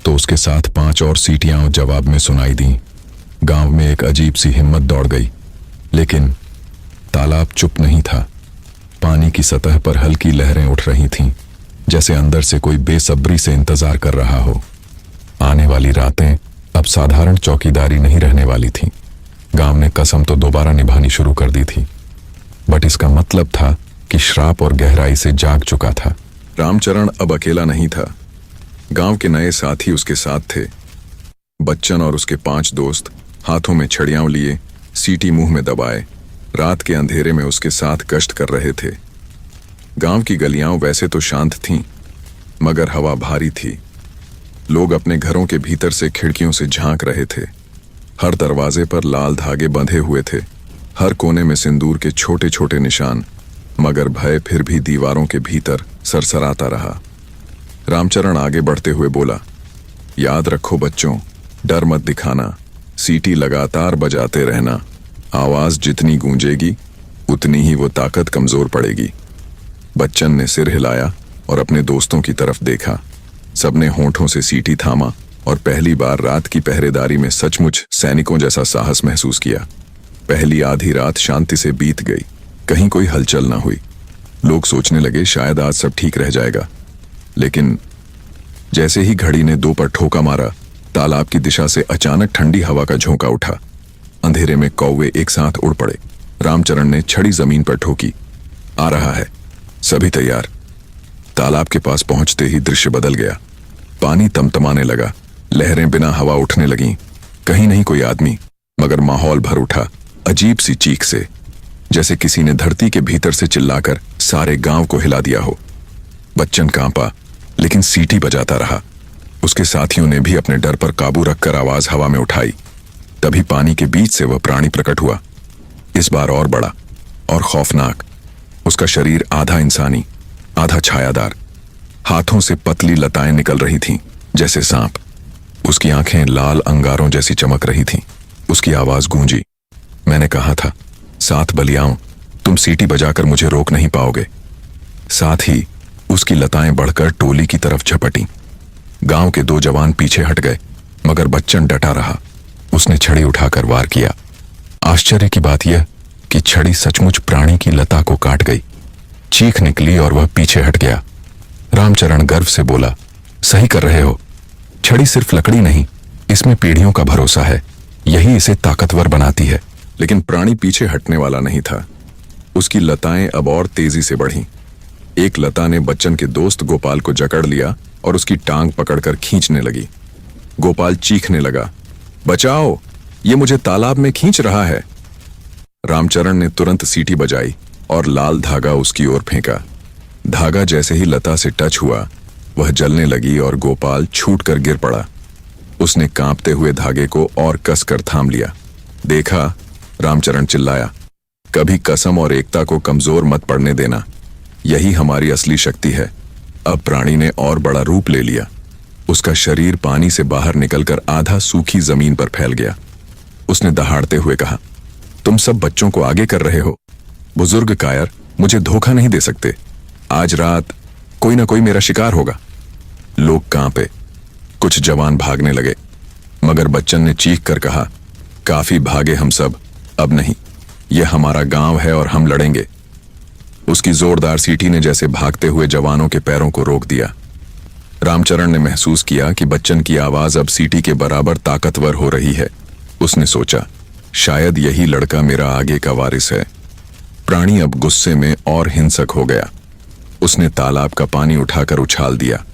तो उसके साथ 5 और सीटियां जवाब में सुनाई दी। गांव में एक अजीब सी हिम्मत दौड़ गई, लेकिन तालाब चुप नहीं था। पानी की सतह पर हल्की लहरें उठ रही थीं, जैसे अंदर से कोई बेसब्री से इंतजार कर रहा हो। आने वाली रातें अब साधारण चौकीदारी नहीं रहने वाली थीं। गांव ने कसम तो दोबारा निभानी शुरू कर दी थी, बट इसका मतलब था कि श्राप और गहराई से जाग चुका था। रामचरण अब अकेला नहीं था। गांव के नए साथी उसके साथ थे। बच्चन और उसके 5 दोस्त हाथों में छड़ियां लिए, सीटी मुंह में दबाए, रात के अंधेरे में उसके साथ गश्त कर रहे थे। गांव की गलियां वैसे तो शांत थीं, मगर हवा भारी थी। लोग अपने घरों के भीतर से खिड़कियों से झांक रहे थे। हर दरवाजे पर लाल धागे बंधे हुए थे, हर कोने में सिंदूर के छोटे छोटे निशान, मगर भय फिर भी दीवारों के भीतर सरसराता रहा। रामचरण आगे बढ़ते हुए बोला, याद रखो बच्चों, डर मत दिखाना, सीटी लगातार बजाते रहना। आवाज जितनी गूंजेगी उतनी ही वो ताकत कमजोर पड़ेगी। बच्चन ने सिर हिलाया और अपने दोस्तों की तरफ देखा। सबने होंठों से सीटी थामा और पहली बार रात की पहरेदारी में सचमुच सैनिकों जैसा साहस महसूस किया। पहली आधी रात शांति से बीत गई, कहीं कोई हलचल ना हुई। लोग सोचने लगे शायद आज सब ठीक रह जाएगा, लेकिन जैसे ही घड़ी ने 2 पर ठोका मारा, तालाब की दिशा से अचानक ठंडी हवा का झोंका उठा। अंधेरे में कौवे एक साथ उड़ पड़े। रामचरण ने छड़ी जमीन पर ठोकी। आ रहा है, सभी तैयार। तालाब के पास पहुंचते ही दृश्य बदल गया। पानी तमतमाने लगा, लहरें बिना हवा उठने लगीं। कहीं नहीं कोई आदमी, मगर माहौल भर उठा अजीब सी चीख से, जैसे किसी ने धरती के भीतर से चिल्लाकर सारे गांव को हिला दिया हो। बच्चन कांपा, लेकिन सीटी बजाता रहा। उसके साथियों ने भी अपने डर पर काबू रखकर आवाज हवा में उठाई। तभी पानी के बीच से वह प्राणी प्रकट हुआ, इस बार और बड़ा और खौफनाक। उसका शरीर आधा इंसानी, आधा छायादार। हाथों से पतली लताएं निकल रही थीं, जैसे सांप। उसकी आंखें लाल अंगारों जैसी चमक रही थीं। उसकी आवाज गूंजी, मैंने कहा था, 7 बलियाओं, तुम सीटी बजाकर मुझे रोक नहीं पाओगे। साथ ही उसकी लताएं बढ़कर टोली की तरफ झपटी। गांव के 2 जवान पीछे हट गए, मगर बच्चन डटा रहा। उसने छड़ी उठाकर वार किया। आश्चर्य की बात यह कि छड़ी सचमुच प्राणी की लता को काट गई। चीख निकली और वह पीछे हट गया। रामचरण गर्व से बोला, सही कर रहे हो। छड़ी सिर्फ लकड़ी नहीं, इसमें पीढ़ियों का भरोसा है। यही इसे ताकतवर बनाती है। लेकिन प्राणी पीछे हटने वाला नहीं था। उसकी लताएं अब और तेजी से बढ़ीं। एक लता ने बच्चन के दोस्त गोपाल को जकड़ लिया और उसकी टांग पकड़कर खींचने लगी। गोपाल चीखने लगा, बचाओ, ये मुझे तालाब में खींच रहा है। रामचरण ने तुरंत सीटी बजाई और लाल धागा उसकी ओर फेंका। धागा जैसे ही लता से टच हुआ, वह जलने लगी और गोपाल छूटकर गिर पड़ा। उसने कांपते हुए धागे को और कसकर थाम लिया। देखा, रामचरण चिल्लाया, कभी कसम और एकता को कमजोर मत पड़ने देना। यही हमारी असली शक्ति है। अब प्राणी ने और बड़ा रूप ले लिया। उसका शरीर पानी से बाहर निकलकर आधा सूखी जमीन पर फैल गया। उसने दहाड़ते हुए कहा, तुम सब बच्चों को आगे कर रहे हो। बुजुर्ग कायर मुझे धोखा नहीं दे सकते। आज रात कोई ना कोई मेरा शिकार होगा। लोग कांपे, कुछ जवान भागने लगे, मगर बच्चन ने चीख कर कहा, काफी भागे हम सब, अब नहीं। यह हमारा गांव है और हम लड़ेंगे। उसकी जोरदार सीटी ने जैसे भागते हुए जवानों के पैरों को रोक दिया। रामचरण ने महसूस किया कि बच्चन की आवाज अब सीटी के बराबर ताकतवर हो रही है। उसने सोचा, शायद यही लड़का मेरा आगे का वारिस है। प्राणी अब गुस्से में और हिंसक हो गया। उसने तालाब का पानी उठाकर उछाल दिया।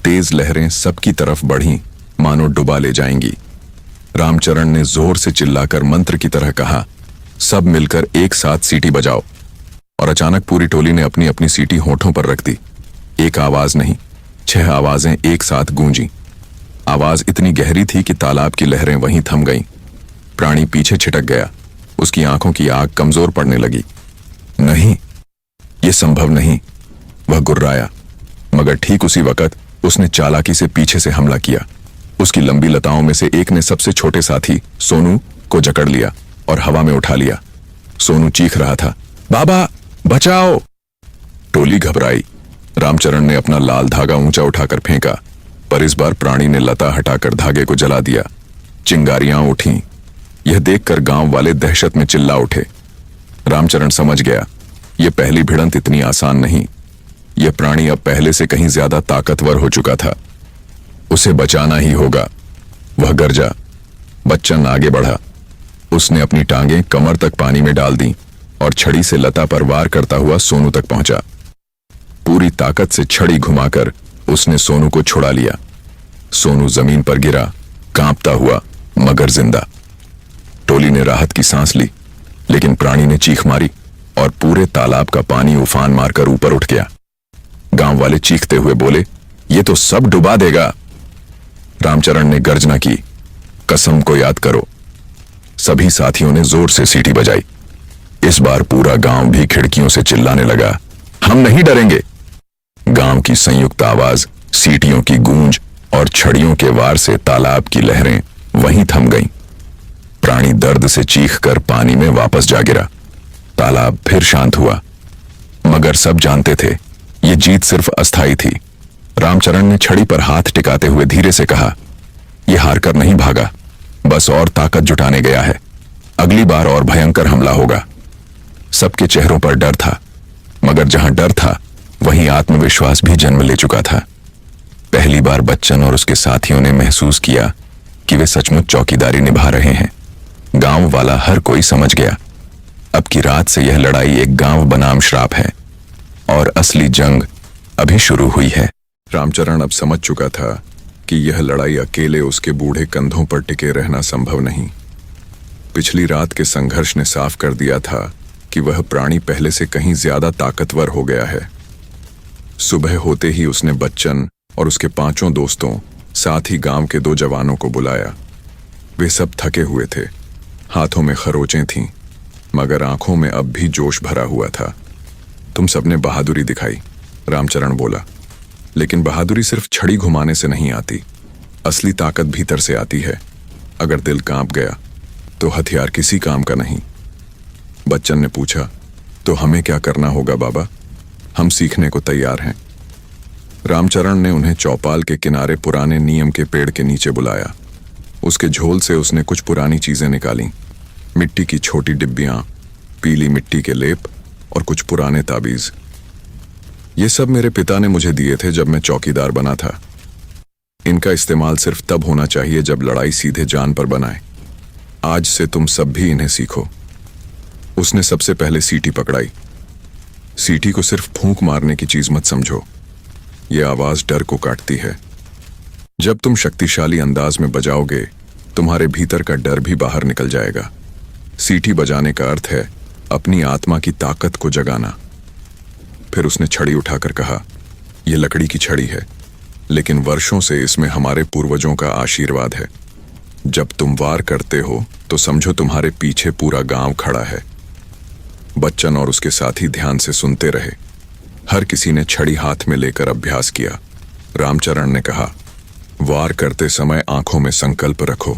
तेज लहरें सबकी तरफ बढ़ीं, मानो डुबा ले जाएंगी। रामचरण ने जोर से चिल्लाकर मंत्र की तरह कहा, सब मिलकर एक साथ सीटी बजाओ। और अचानक पूरी टोली ने अपनी अपनी सीटी होठों पर रख दी। एक आवाज नहीं, 6 आवाजें एक साथ गूंजी। आवाज इतनी गहरी थी कि तालाब की लहरें वहीं थम गईं। प्राणी पीछे छिटक गया। उसकी आंखों की आग कमजोर पड़ने लगी। नहीं, ये संभव नहीं, वह गुर्राया। मगर ठीक उसी वक्त उसने चालाकी से पीछे से हमला किया। उसकी लंबी लताओं में से एक ने सबसे छोटे साथी सोनू को जकड़ लिया और हवा में उठा लिया। सोनू चीख रहा था, बाबा बचाओ। टोली घबराई। रामचरण ने अपना लाल धागा ऊंचा उठाकर फेंका, पर इस बार प्राणी ने लता हटाकर धागे को जला दिया। चिंगारियां उठीं। यह देखकर गांव वाले दहशत में चिल्ला उठे। रामचरण समझ गया, यह पहली भिड़ंत इतनी आसान नहीं। यह प्राणी अब पहले से कहीं ज्यादा ताकतवर हो चुका था। उसे बचाना ही होगा, वह गरजा। बच्चन आगे बढ़ा। उसने अपनी टांगें कमर तक पानी में डाल दी और छड़ी से लता पर वार करता हुआ सोनू तक पहुंचा। पूरी ताकत से छड़ी घुमाकर उसने सोनू को छुड़ा लिया। सोनू जमीन पर गिरा, कांपता हुआ मगर जिंदा। टोली ने राहत की सांस ली, लेकिन प्राणी ने चीख मारी और पूरे तालाब का पानी उफान मारकर ऊपर उठ गया। गांव वाले चीखते हुए बोले, ये तो सब डुबा देगा। रामचरण ने गर्जना की, कसम को याद करो। सभी साथियों ने जोर से सीटी बजाई। इस बार पूरा गांव भी खिड़कियों से चिल्लाने लगा, हम नहीं डरेंगे। गांव की संयुक्त आवाज, सीटियों की गूंज और छड़ियों के वार से तालाब की लहरें वहीं थम गईं। प्राणी दर्द से चीखकर पानी में वापस जा गिरा। तालाब फिर शांत हुआ। मगर सब जानते थे, ये जीत सिर्फ अस्थाई थी। रामचरण ने छड़ी पर हाथ टिकाते हुए धीरे से कहा, यह हारकर नहीं भागा, बस और ताकत जुटाने गया है। अगली बार और भयंकर हमला होगा। सबके चेहरों पर डर था, मगर जहां डर था वहीं आत्मविश्वास भी जन्म ले चुका था। पहली बार बच्चन और उसके साथियों ने महसूस किया कि वे सचमुच चौकीदारी निभा रहे हैं। गांव वाला हर कोई समझ गया, अब की रात से यह लड़ाई एक गांव बनाम श्राप है और असली जंग अभी शुरू हुई है। रामचरण अब समझ चुका था कि यह लड़ाई अकेले उसके बूढ़े कंधों पर टिके रहना संभव नहीं। पिछली रात के संघर्ष ने साफ कर दिया था कि वह प्राणी पहले से कहीं ज्यादा ताकतवर हो गया है। सुबह होते ही उसने बच्चन और उसके 5 दोस्तों, साथ ही गांव के 2 जवानों को बुलाया। वे सब थके हुए थे, हाथों में खरोचें थीं, मगर आंखों में अब भी जोश भरा हुआ था। तुम सबने बहादुरी दिखाई, रामचरण बोला, लेकिन बहादुरी सिर्फ छड़ी घुमाने से नहीं आती। असली ताकत भीतर से आती है। अगर दिल कांप गया तो हथियार किसी काम का नहीं। बच्चन ने पूछा, तो हमें क्या करना होगा बाबा? हम सीखने को तैयार हैं। रामचरण ने उन्हें चौपाल के किनारे पुराने नीम के पेड़ के नीचे बुलाया। उसके झोल से उसने कुछ पुरानी चीजें निकाली, मिट्टी की छोटी डिब्बियां, पीली मिट्टी के लेप और कुछ पुराने ताबीज। ये सब मेरे पिता ने मुझे दिए थे जब मैं चौकीदार बना था। इनका इस्तेमाल सिर्फ तब होना चाहिए जब लड़ाई सीधे जान पर बनाए। आज से तुम सब भी इन्हें सीखो। उसने सबसे पहले सीटी पकड़ाई। सीटी को सिर्फ फूंक मारने की चीज मत समझो, यह आवाज डर को काटती है। जब तुम शक्तिशाली अंदाज में बजाओगे, तुम्हारे भीतर का डर भी बाहर निकल जाएगा। सीटी बजाने का अर्थ है अपनी आत्मा की ताकत को जगाना। फिर उसने छड़ी उठाकर कहा, यह लकड़ी की छड़ी है, लेकिन वर्षों से इसमें हमारे पूर्वजों का आशीर्वाद है। जब तुम वार करते हो तो समझो तुम्हारे पीछे पूरा गांव खड़ा है। बच्चन और उसके साथी ध्यान से सुनते रहे। हर किसी ने छड़ी हाथ में लेकर अभ्यास किया। रामचरण ने कहा, वार करते समय आंखों में संकल्प रखो,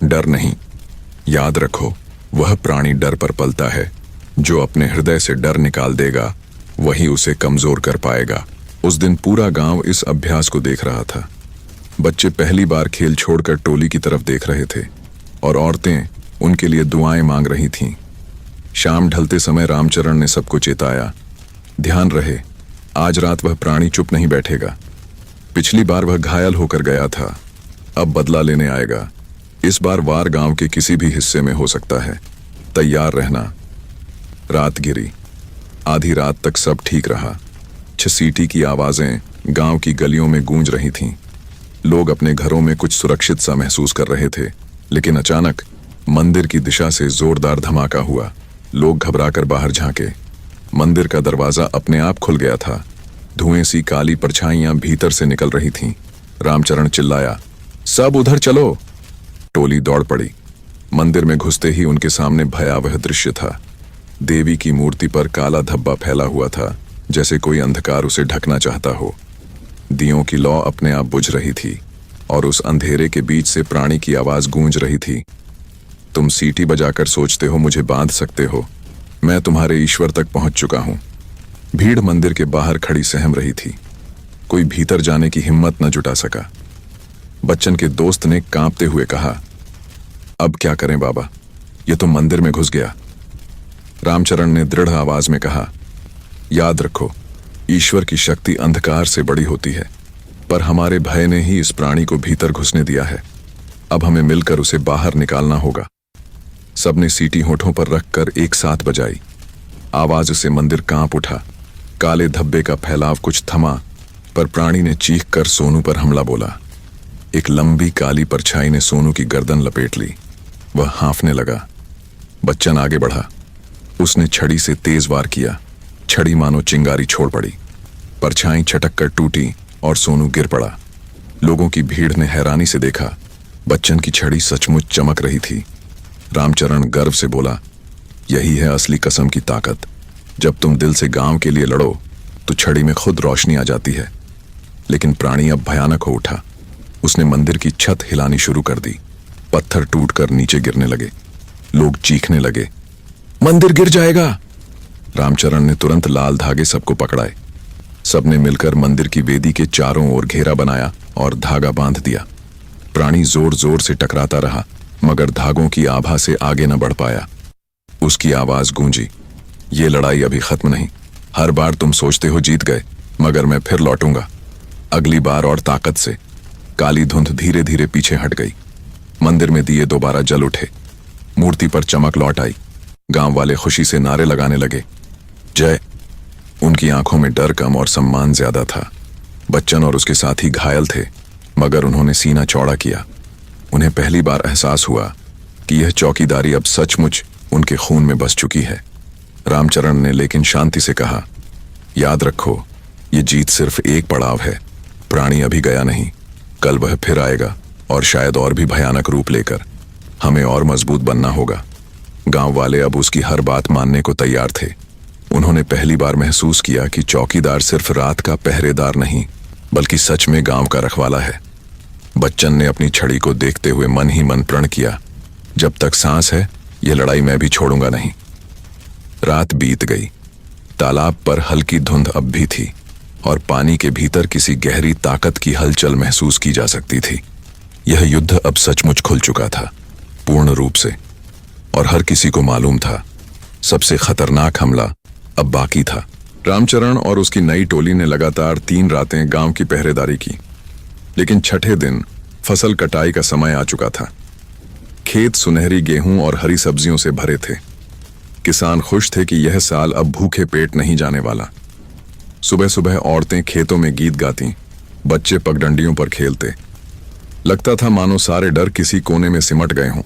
डर नहीं। याद रखो, वह प्राणी डर पर पलता है। जो अपने हृदय से डर निकाल देगा वही उसे कमजोर कर पाएगा। उस दिन पूरा गांव इस अभ्यास को देख रहा था। बच्चे पहली बार खेल छोड़कर टोली की तरफ देख रहे थे और औरतें उनके लिए दुआएं मांग रही थीं। शाम ढलते समय रामचरण ने सबको चेताया, ध्यान रहे, आज रात वह प्राणी चुप नहीं बैठेगा। पिछली बार वह घायल होकर गया था, अब बदला लेने आएगा। इस बार वार गांव के किसी भी हिस्से में हो सकता है, तैयार रहना। रात गिरी। आधी रात तक सब ठीक रहा। छसीटी की आवाजें गांव की गलियों में गूंज रही थीं। लोग अपने घरों में कुछ सुरक्षित सा महसूस कर रहे थे, लेकिन अचानक मंदिर की दिशा से जोरदार धमाका हुआ। लोग घबराकर बाहर झांके। मंदिर का दरवाजा अपने आप खुल गया था। धुएं सी काली परछाइयां भीतर से निकल रही थीं। रामचरण चिल्लाया, सब उधर चलो। टोली दौड़ पड़ी। मंदिर में घुसते ही उनके सामने भयावह दृश्य था। देवी की मूर्ति पर काला धब्बा फैला हुआ था, जैसे कोई अंधकार उसे ढकना चाहता हो। दियों की लौ अपने आप बुझ रही थी और उस अंधेरे के बीच से प्राणी की आवाज गूंज रही थी। तुम सीटी बजाकर सोचते हो मुझे बांध सकते हो, मैं तुम्हारे ईश्वर तक पहुंच चुका हूं। भीड़ मंदिर के बाहर खड़ी सहम रही थी। कोई भीतर जाने की हिम्मत न जुटा सका। बच्चन के दोस्त ने कांपते हुए कहा, अब क्या करें बाबा, ये तो मंदिर में घुस गया। रामचरण ने दृढ़ आवाज में कहा, याद रखो, ईश्वर की शक्ति अंधकार से बड़ी होती है, पर हमारे भय ने ही इस प्राणी को भीतर घुसने दिया है। अब हमें मिलकर उसे बाहर निकालना होगा। सबने सीटी होठों पर रखकर एक साथ बजाई। आवाज से मंदिर कांप उठा। काले धब्बे का फैलाव कुछ थमा, पर प्राणी ने चीख कर सोनू पर हमला बोला। एक लंबी काली परछाई ने सोनू की गर्दन लपेट ली। वह हांफने लगा। बच्चन आगे बढ़ा। उसने छड़ी से तेज वार किया। छड़ी मानो चिंगारी छोड़ पड़ी। परछाई छटक कर टूटी और सोनू गिर पड़ा। लोगों की भीड़ ने हैरानी से देखा। बच्चन की छड़ी सचमुच चमक रही थी। रामचरण गर्व से बोला, यही है असली कसम की ताकत। जब तुम दिल से गांव के लिए लड़ो तो छड़ी में खुद रोशनी आ जाती है। लेकिन प्राणी अब भयानक हो उठा। उसने मंदिर की छत हिलानी शुरू कर दी। पत्थर टूटकर नीचे गिरने लगे। लोग चीखने लगे, मंदिर गिर जाएगा। रामचरण ने तुरंत लाल धागे सबको पकड़ाए। सबने मिलकर मंदिर की वेदी के चारों ओर घेरा बनाया और धागा बांध दिया। प्राणी जोर जोर से टकराता रहा, मगर धागों की आभा से आगे न बढ़ पाया। उसकी आवाज गूंजी, ये लड़ाई अभी खत्म नहीं। हर बार तुम सोचते हो जीत गए, मगर मैं फिर लौटूंगा, अगली बार और ताकत से। काली धुंध धीरे धीरे पीछे हट गई। मंदिर में दिए दोबारा जल उठे। मूर्ति पर चमक लौट आई। गांव वाले खुशी से नारे लगाने लगे, जय। उनकी आंखों में डर कम और सम्मान ज्यादा था। बच्चन और उसके साथी घायल थे, मगर उन्होंने सीना चौड़ा किया। उन्हें पहली बार एहसास हुआ कि यह चौकीदारी अब सचमुच उनके खून में बस चुकी है। रामचरण ने लेकिन शांति से कहा, याद रखो, ये जीत सिर्फ एक पड़ाव है। प्राणी अभी गया नहीं, कल वह फिर आएगा और शायद और भी भयानक रूप लेकर। हमें और मजबूत बनना होगा। गांव वाले अब उसकी हर बात मानने को तैयार थे। उन्होंने पहली बार महसूस किया कि चौकीदार सिर्फ रात का पहरेदार नहीं, बल्कि सच में गांव का रखवाला है। बच्चन ने अपनी छड़ी को देखते हुए मन ही मन प्रण किया, जब तक सांस है यह लड़ाई मैं भी छोड़ूंगा नहीं। रात बीत गई। तालाब पर हल्की धुंध अब भी थी और पानी के भीतर किसी गहरी ताकत की हलचल महसूस की जा सकती थी। यह युद्ध अब सचमुच खुल चुका था, पूर्ण रूप से, और हर किसी को मालूम था सबसे खतरनाक हमला अब बाकी था। रामचरण और उसकी नई टोली ने लगातार 3 रातें गांव की पहरेदारी की, लेकिन छठे दिन फसल कटाई का समय आ चुका था। खेत सुनहरी गेहूं और हरी सब्जियों से भरे थे। किसान खुश थे कि यह साल अब भूखे पेट नहीं जाने वाला। सुबह सुबह औरतें खेतों में गीत गाती, बच्चे पगडंडियों पर खेलते। लगता था मानो सारे डर किसी कोने में सिमट गए हों।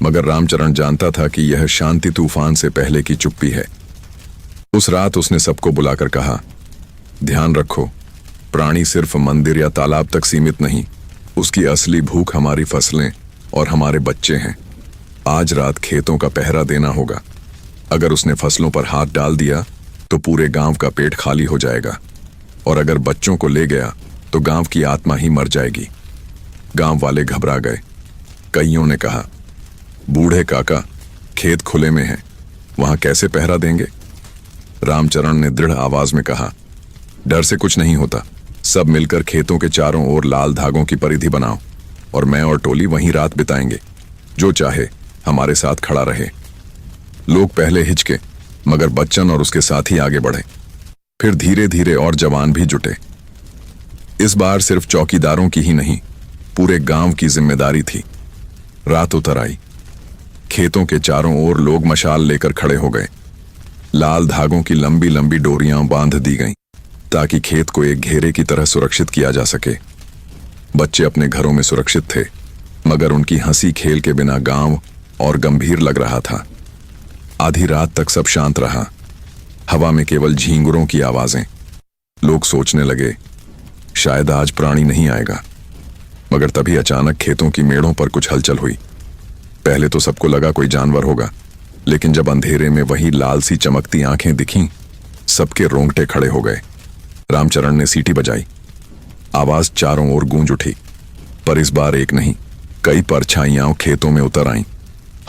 मगर रामचरण जानता था कि यह शांति तूफान से पहले की चुप्पी है। उस रात उसने सबको बुलाकर कहा, ध्यान रखो, प्राणी सिर्फ मंदिर या तालाब तक सीमित नहीं, उसकी असली भूख हमारी फसलें और हमारे बच्चे हैं। आज रात खेतों का पहरा देना होगा। अगर उसने फसलों पर हाथ डाल दिया तो पूरे गांव का पेट खाली हो जाएगा, और अगर बच्चों को ले गया तो गांव की आत्मा ही मर जाएगी। गांव वाले घबरा गए। कईयों ने कहा, बूढ़े काका, खेत खुले में हैं, वहां कैसे पहरा देंगे? रामचरण ने दृढ़ आवाज में कहा, डर से कुछ नहीं होता। सब मिलकर खेतों के चारों ओर लाल धागों की परिधि बनाओ और मैं और टोली वहीं रात बिताएंगे। जो चाहे हमारे साथ खड़ा रहे। लोग पहले हिचके, मगर बच्चन और उसके साथी आगे बढ़े। फिर धीरे धीरे और जवान भी जुटे। इस बार सिर्फ चौकीदारों की ही नहीं, पूरे गांव की जिम्मेदारी थी। रात उतर आई। खेतों के चारों ओर लोग मशाल लेकर खड़े हो गए। लाल धागों की लंबी लंबी डोरियां बांध दी गईं, ताकि खेत को एक घेरे की तरह सुरक्षित किया जा सके। बच्चे अपने घरों में सुरक्षित थे, मगर उनकी हंसी खेल के बिना गांव और गंभीर लग रहा था। आधी रात तक सब शांत रहा। हवा में केवल झींगुरों की आवाजें। लोग सोचने लगे, शायद आज प्राणी नहीं आएगा। मगर तभी अचानक खेतों की मेड़ों पर कुछ हलचल हुई। पहले तो सबको लगा कोई जानवर होगा, लेकिन जब अंधेरे में वही लाल सी चमकती आंखें दिखीं, सबके रोंगटे खड़े हो गए। रामचरण ने सीटी बजाई। आवाज चारों ओर गूंज उठी, पर इस बार एक नहीं, कई परछाइयां खेतों में उतर आईं।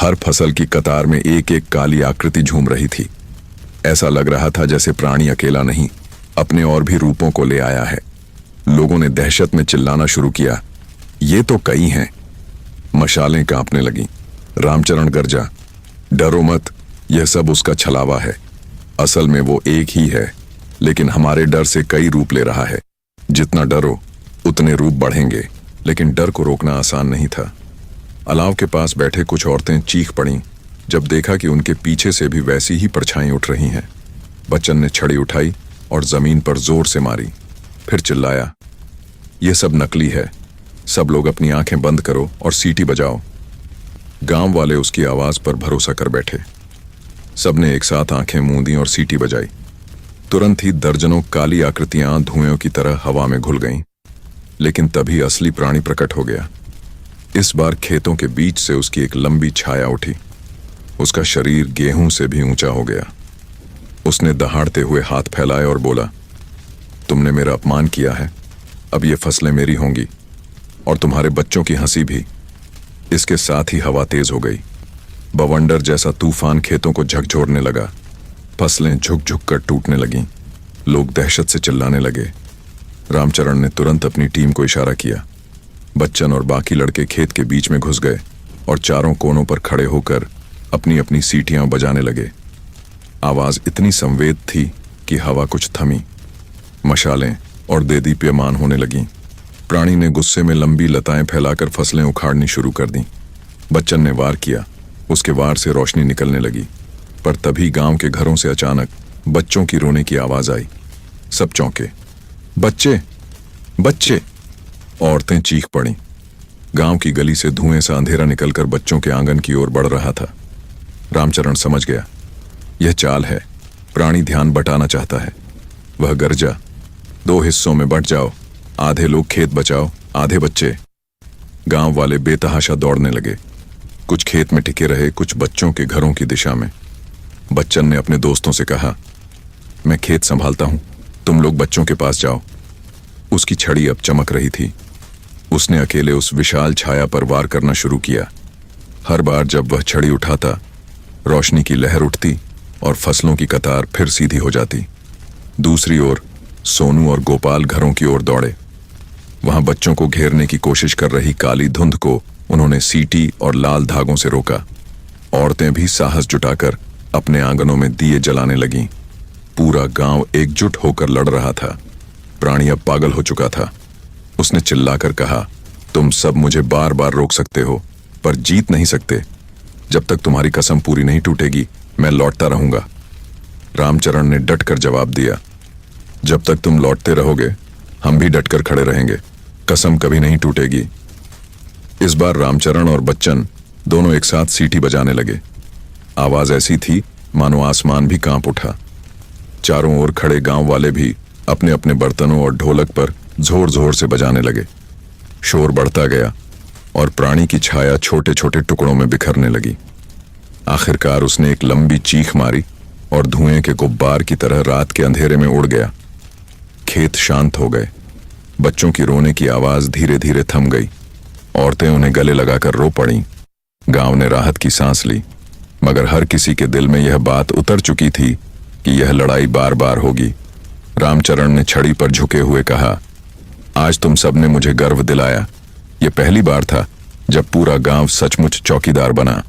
हर फसल की कतार में एक एक काली आकृति झूम रही थी। ऐसा लग रहा था जैसे प्राणी अकेला नहीं, अपने और भी रूपों को ले आया है। लोगों ने दहशत में चिल्लाना शुरू किया, ये तो कई हैं। मशालें कांपने लगीं। रामचरण गरजा, डरो मत, यह सब उसका छलावा है। असल में वो एक ही है, लेकिन हमारे डर से कई रूप ले रहा है। जितना डरो उतने रूप बढ़ेंगे, लेकिन डर को रोकना आसान नहीं था। अलाव के पास बैठे कुछ औरतें चीख पड़ीं जब देखा कि उनके पीछे से भी वैसी ही परछाई उठ रही हैं। बच्चन ने छड़ी उठाई और जमीन पर जोर से मारी, फिर चिल्लाया, यह सब नकली है। सब लोग अपनी आंखें बंद करो और सीटी बजाओ। गांव वाले उसकी आवाज पर भरोसा कर बैठे। सबने एक साथ आंखें मूंदी और सीटी बजाई। तुरंत ही दर्जनों काली आकृतियां धुएं की तरह हवा में घुल गईं। लेकिन तभी असली प्राणी प्रकट हो गया। इस बार खेतों के बीच से उसकी एक लंबी छाया उठी। उसका शरीर गेहूं से भी ऊंचा हो गया। उसने दहाड़ते हुए हाथ फैलाए और बोला, तुमने मेरा अपमान किया है, अब ये फसलें मेरी होंगी और तुम्हारे बच्चों की हंसी भी। इसके साथ ही हवा तेज हो गई। बवंडर जैसा तूफान खेतों को झकझोरने लगा। फसलें झुक झुक कर टूटने लगीं। लोग दहशत से चिल्लाने लगे। रामचरण ने तुरंत अपनी टीम को इशारा किया। बच्चन और बाकी लड़के खेत के बीच में घुस गए और चारों कोनों पर खड़े होकर अपनी अपनी सीटियां बजाने लगे। आवाज इतनी संवेद थी कि हवा कुछ थमी। मशालें और देदीप्यमान होने लगीं। प्राणी ने गुस्से में लंबी लताएं फैलाकर फसलें उखाड़नी शुरू कर दी। बच्चन ने वार किया। उसके वार से रोशनी निकलने लगी, पर तभी गांव के घरों से अचानक बच्चों की रोने की आवाज आई। सब चौंके। बच्चे, बच्चे! औरतें चीख पड़ीं। गांव की गली से धुएं सा अंधेरा निकलकर बच्चों के आंगन की ओर बढ़ रहा था। रामचरण समझ गया, यह चाल है। प्राणी ध्यान बटाना चाहता है। वह गरजा, 2 हिस्सों में बंट जाओ, आधे लोग खेत बचाओ, आधे बच्चे। गांव वाले बेतहाशा दौड़ने लगे। कुछ खेत में टिके रहे, कुछ बच्चों के घरों की दिशा में। बच्चन ने अपने दोस्तों से कहा, मैं खेत संभालता हूं, तुम लोग बच्चों के पास जाओ। उसकी छड़ी अब चमक रही थी। उसने अकेले उस विशाल छाया पर वार करना शुरू किया। हर बार जब वह छड़ी उठाता, रोशनी की लहर उठती और फसलों की कतार फिर सीधी हो जाती। दूसरी ओर सोनू और गोपाल घरों की ओर दौड़े। वहां बच्चों को घेरने की कोशिश कर रही काली धुंध को उन्होंने सीटी और लाल धागों से रोका। औरतें भी साहस जुटाकर अपने आंगनों में दिए जलाने लगीं। पूरा गांव एकजुट होकर लड़ रहा था। प्राणी अब पागल हो चुका था। उसने चिल्लाकर कहा, तुम सब मुझे बार बार रोक सकते हो, पर जीत नहीं सकते। जब तक तुम्हारी कसम पूरी नहीं टूटेगी, मैं लौटता रहूंगा। रामचरण ने डटकर जवाब दिया, जब तक तुम लौटते रहोगे, हम भी डटकर खड़े रहेंगे। कसम कभी नहीं टूटेगी। इस बार रामचरण और बच्चन दोनों एक साथ सीटी बजाने लगे। आवाज ऐसी थी मानो आसमान भी कांप उठा। चारों ओर खड़े गांव वाले भी अपने अपने बर्तनों और ढोलक पर जोर जोर से बजाने लगे। शोर बढ़ता गया और प्राणी की छाया छोटे छोटे टुकड़ों में बिखरने लगी। आखिरकार उसने एक लंबी चीख मारी और धुएं के गुब्बार की तरह रात के अंधेरे में उड़ गया। खेत शांत हो गए। बच्चों की रोने की आवाज धीरे धीरे थम गई। औरतें उन्हें गले लगाकर रो पड़ीं। गांव ने राहत की सांस ली, मगर हर किसी के दिल में यह बात उतर चुकी थी कि यह लड़ाई बार बार होगी। रामचरण ने छड़ी पर झुके हुए कहा, आज तुम सबने मुझे गर्व दिलाया। यह पहली बार था जब पूरा गांव सचमुच चौकीदार बना।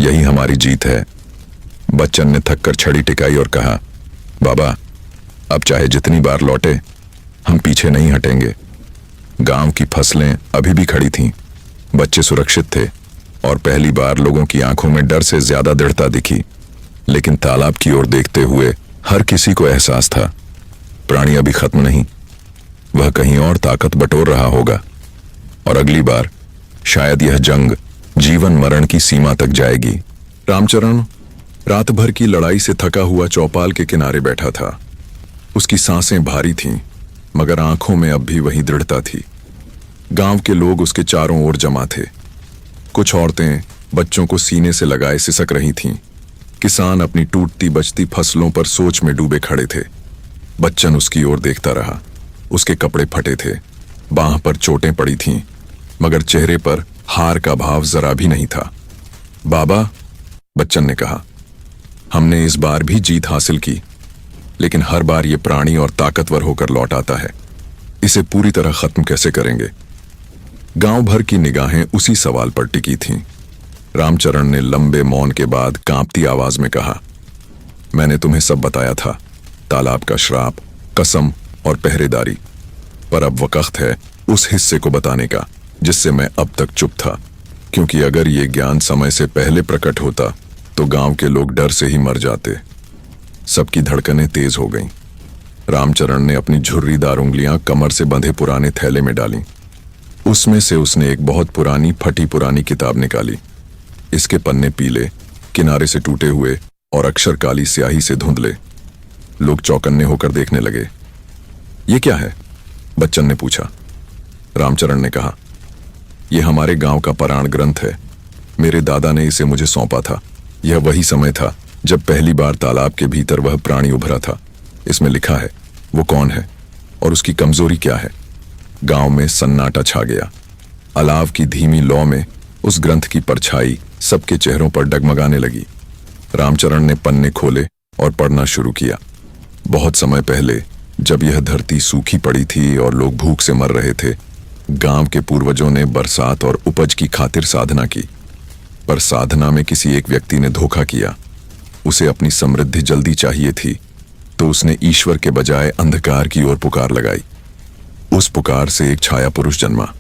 यही हमारी जीत है। बच्चन ने थककर छड़ी टिकाई और कहा, बाबा, अब चाहे जितनी बार लौटे, हम पीछे नहीं हटेंगे। गांव की फसलें अभी भी खड़ी थीं। बच्चे सुरक्षित थे और पहली बार लोगों की आंखों में डर से ज्यादा दृढ़ता दिखी। लेकिन तालाब की ओर देखते हुए हर किसी को एहसास था, प्राणी अभी खत्म नहीं। वह कहीं और ताकत बटोर रहा होगा और अगली बार शायद यह जंग जीवन मरण की सीमा तक जाएगी। रामचरण रात भर की लड़ाई से थका हुआ चौपाल के किनारे बैठा था। उसकी सांसें भारी थीं, मगर आंखों में अब भी वही दृढ़ता थी। गांव के लोग उसके चारों ओर जमा थे। कुछ औरतें बच्चों को सीने से लगाए सिसक रही थीं। किसान अपनी टूटती बचती फसलों पर सोच में डूबे खड़े थे। बच्चन उसकी ओर देखता रहा। उसके कपड़े फटे थे, बांह पर चोटें पड़ी थीं, मगर चेहरे पर हार का भाव जरा भी नहीं था। बाबा, बच्चन ने कहा, हमने इस बार भी जीत हासिल की, लेकिन हर बार ये प्राणी और ताकतवर होकर लौट आता है। इसे पूरी तरह खत्म कैसे करेंगे? गांव भर की निगाहें उसी सवाल पर टिकी थीं। रामचरण ने लंबे मौन के बाद कांपती आवाज में कहा, मैंने तुम्हें सब बताया था, तालाब का श्राप, कसम और पहरेदारी। पर अब वक्त है उस हिस्से को बताने का जिससे मैं अब तक चुप था, क्योंकि अगर ये ज्ञान समय से पहले प्रकट होता तो गांव के लोग डर से ही मर जाते। सबकी धड़कनें तेज हो गईं। रामचरण ने अपनी झुर्रीदार उंगलियां कमर से बंधे पुराने थैले में डालीं। उसमें से उसने एक बहुत पुरानी फटी पुरानी किताब निकाली। इसके पन्ने पीले, किनारे से टूटे हुए और अक्षर काली स्याही से धुंधले। लोग चौकन्ने होकर देखने लगे। ये क्या है? बच्चन ने पूछा। रामचरण ने कहा, यह हमारे गांव का पुराण ग्रंथ है। मेरे दादा ने इसे मुझे सौंपा था। यह वही समय था जब पहली बार तालाब के भीतर वह प्राणी उभरा था। इसमें लिखा है वो कौन है और उसकी कमजोरी क्या है। गांव में सन्नाटा छा गया। अलाव की धीमी लौ में उस ग्रंथ की परछाई सबके चेहरों पर डगमगाने लगी। रामचरण ने पन्ने खोले और पढ़ना शुरू किया। बहुत समय पहले, जब यह धरती सूखी पड़ी थी और लोग भूख से मर रहे थे, गांव के पूर्वजों ने बरसात और उपज की खातिर साधना की। पर साधना में किसी एक व्यक्ति ने धोखा किया। उसे अपनी समृद्धि जल्दी चाहिए थी, तो उसने ईश्वर के बजाय अंधकार की ओर पुकार लगाई। उस पुकार से एक छाया पुरुष जन्मा।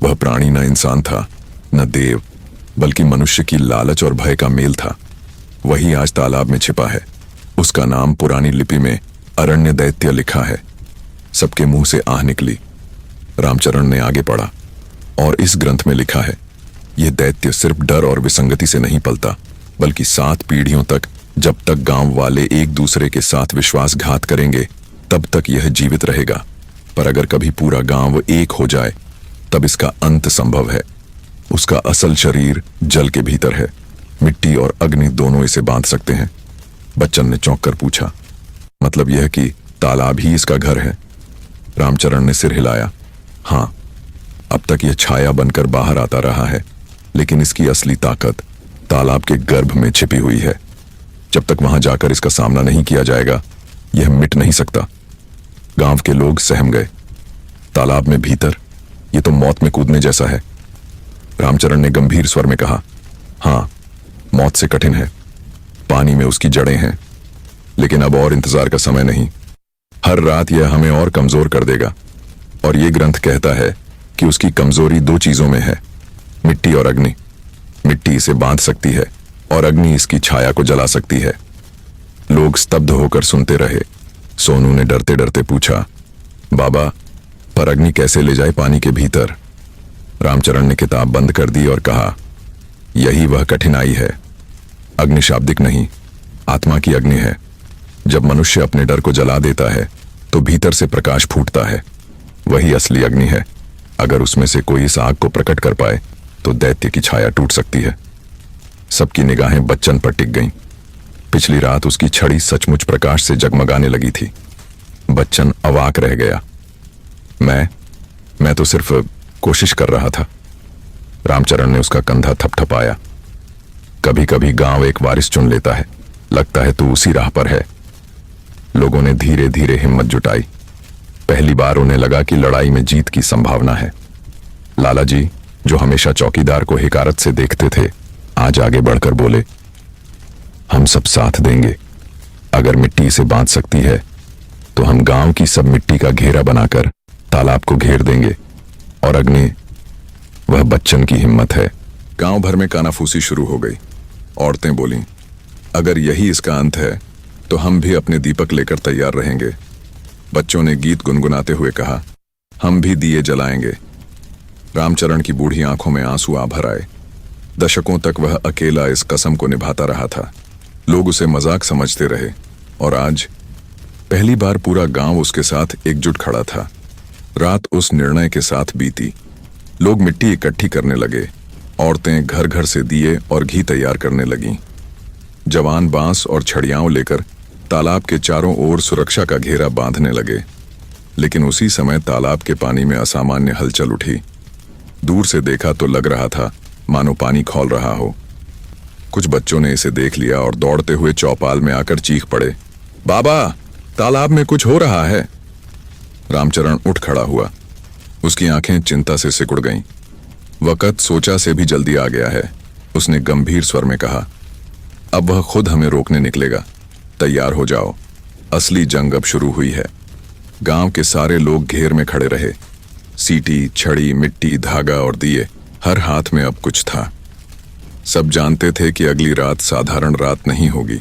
वह प्राणी न इंसान था, न देव, बल्कि मनुष्य की लालच और भय का मेल था। वही आज तालाब में छिपा है। उसका नाम पुरानी लिपि में अरण्य दैत्य लिखा है। सबके मुंह से आह निकली। रामचरण ने आगे पढ़ा, और इस ग्रंथ में लिखा है, यह दैत्य सिर्फ डर और विसंगति से नहीं पलता, बल्कि 7 पीढ़ियों तक, जब तक गांव वाले एक दूसरे के साथ विश्वासघात करेंगे, तब तक यह जीवित रहेगा। पर अगर कभी पूरा गांव एक हो जाए, तब इसका अंत संभव है। उसका असल शरीर जल के भीतर है। मिट्टी और अग्नि दोनों इसे बांध सकते हैं। बच्चन ने चौंक कर पूछा, मतलब यह कि तालाब ही इसका घर है? रामचरण ने सिर हिलाया। हां, अब तक यह छाया बनकर बाहर आता रहा है, लेकिन इसकी असली ताकत तालाब के गर्भ में छिपी हुई है। जब तक वहां जाकर इसका सामना नहीं किया जाएगा, यह मिट नहीं सकता। गांव के लोग सहम गए। तालाब में भीतर, यह तो मौत में कूदने जैसा है। रामचरण ने गंभीर स्वर में कहा, हां, मौत से कठिन है। पानी में उसकी जड़ें हैं, लेकिन अब और इंतजार का समय नहीं। हर रात यह हमें और कमजोर कर देगा। और यह ग्रंथ कहता है कि उसकी कमजोरी 2 चीजों में है, मिट्टी और अग्नि। मिट्टी इसे बांध सकती है और अग्नि इसकी छाया को जला सकती है। लोग स्तब्ध होकर सुनते रहे। सोनू ने डरते डरते पूछा, बाबा, पर अग्नि कैसे ले जाए पानी के भीतर? रामचरण ने किताब बंद कर दी और कहा, यही वह कठिनाई है। अग्नि शाब्दिक नहीं, आत्मा की अग्नि है। जब मनुष्य अपने डर को जला देता है, तो भीतर से प्रकाश फूटता है। वही असली अग्नि है। अगर उसमें से कोई इस आग को प्रकट कर पाए, तो दैत्य की छाया टूट सकती है। सबकी निगाहें बच्चन पर टिक गईं। पिछली रात उसकी छड़ी सचमुच प्रकाश से जगमगाने लगी थी। बच्चन अवाक रह गया। मैं तो सिर्फ कोशिश कर रहा था। रामचरण ने उसका कंधा थपथपाया। कभी कभी गांव एक वारिस चुन लेता है। लगता है तू उसी राह पर है। लोगों ने धीरे धीरे हिम्मत जुटाई। पहली बार उन्हें लगा कि लड़ाई में जीत की संभावना है। लाला जी, जो हमेशा चौकीदार को हिकारत से देखते थे, आज आगे बढ़कर बोले, हम सब साथ देंगे। अगर मिट्टी इसे बांध सकती है, तो हम गांव की सब मिट्टी का घेरा बनाकर तालाब को घेर देंगे। और अग्नि, वह बच्चन की हिम्मत है। गांव भर में कानाफूसी शुरू हो गई। औरतें बोलीं, अगर यही इसका अंत है, तो हम भी अपने दीपक लेकर तैयार रहेंगे। बच्चों ने गीत गुनगुनाते हुए कहा, हम भी दिए जलाएंगे। रामचरण की बूढ़ी आंखों में आंसू आ भर आए। दशकों तक वह अकेला इस कसम को निभाता रहा था। लोग उसे मजाक समझते रहे, और आज पहली बार पूरा गांव उसके साथ एकजुट खड़ा था। रात उस निर्णय के साथ बीती लोग मिट्टी इकट्ठी करने लगे। औरतें घर घर से दिए और घी तैयार करने लगीं। जवान बांस और छड़ियाओं लेकर तालाब के चारों ओर सुरक्षा का घेरा बांधने लगे। लेकिन उसी समय तालाब के पानी में असामान्य हलचल उठी। दूर से देखा तो लग रहा था मानो पानी खौल रहा हो। कुछ बच्चों ने इसे देख लिया और दौड़ते हुए चौपाल में आकर चीख पड़े, बाबा, तालाब में कुछ हो रहा है। रामचरण उठ खड़ा हुआ। उसकी आंखें चिंता से सिकुड़ गईं। वक़्त सोचा से भी जल्दी आ गया है। उसने गंभीर स्वर में कहा, अब वह खुद हमें रोकने निकलेगा। तैयार हो जाओ, असली जंग अब शुरू हुई है। गांव के सारे लोग घेर में खड़े रहे। सीटी, छड़ी, मिट्टी, धागा और दिए, हर हाथ में अब कुछ था। सब जानते थे कि अगली रात साधारण रात नहीं होगी।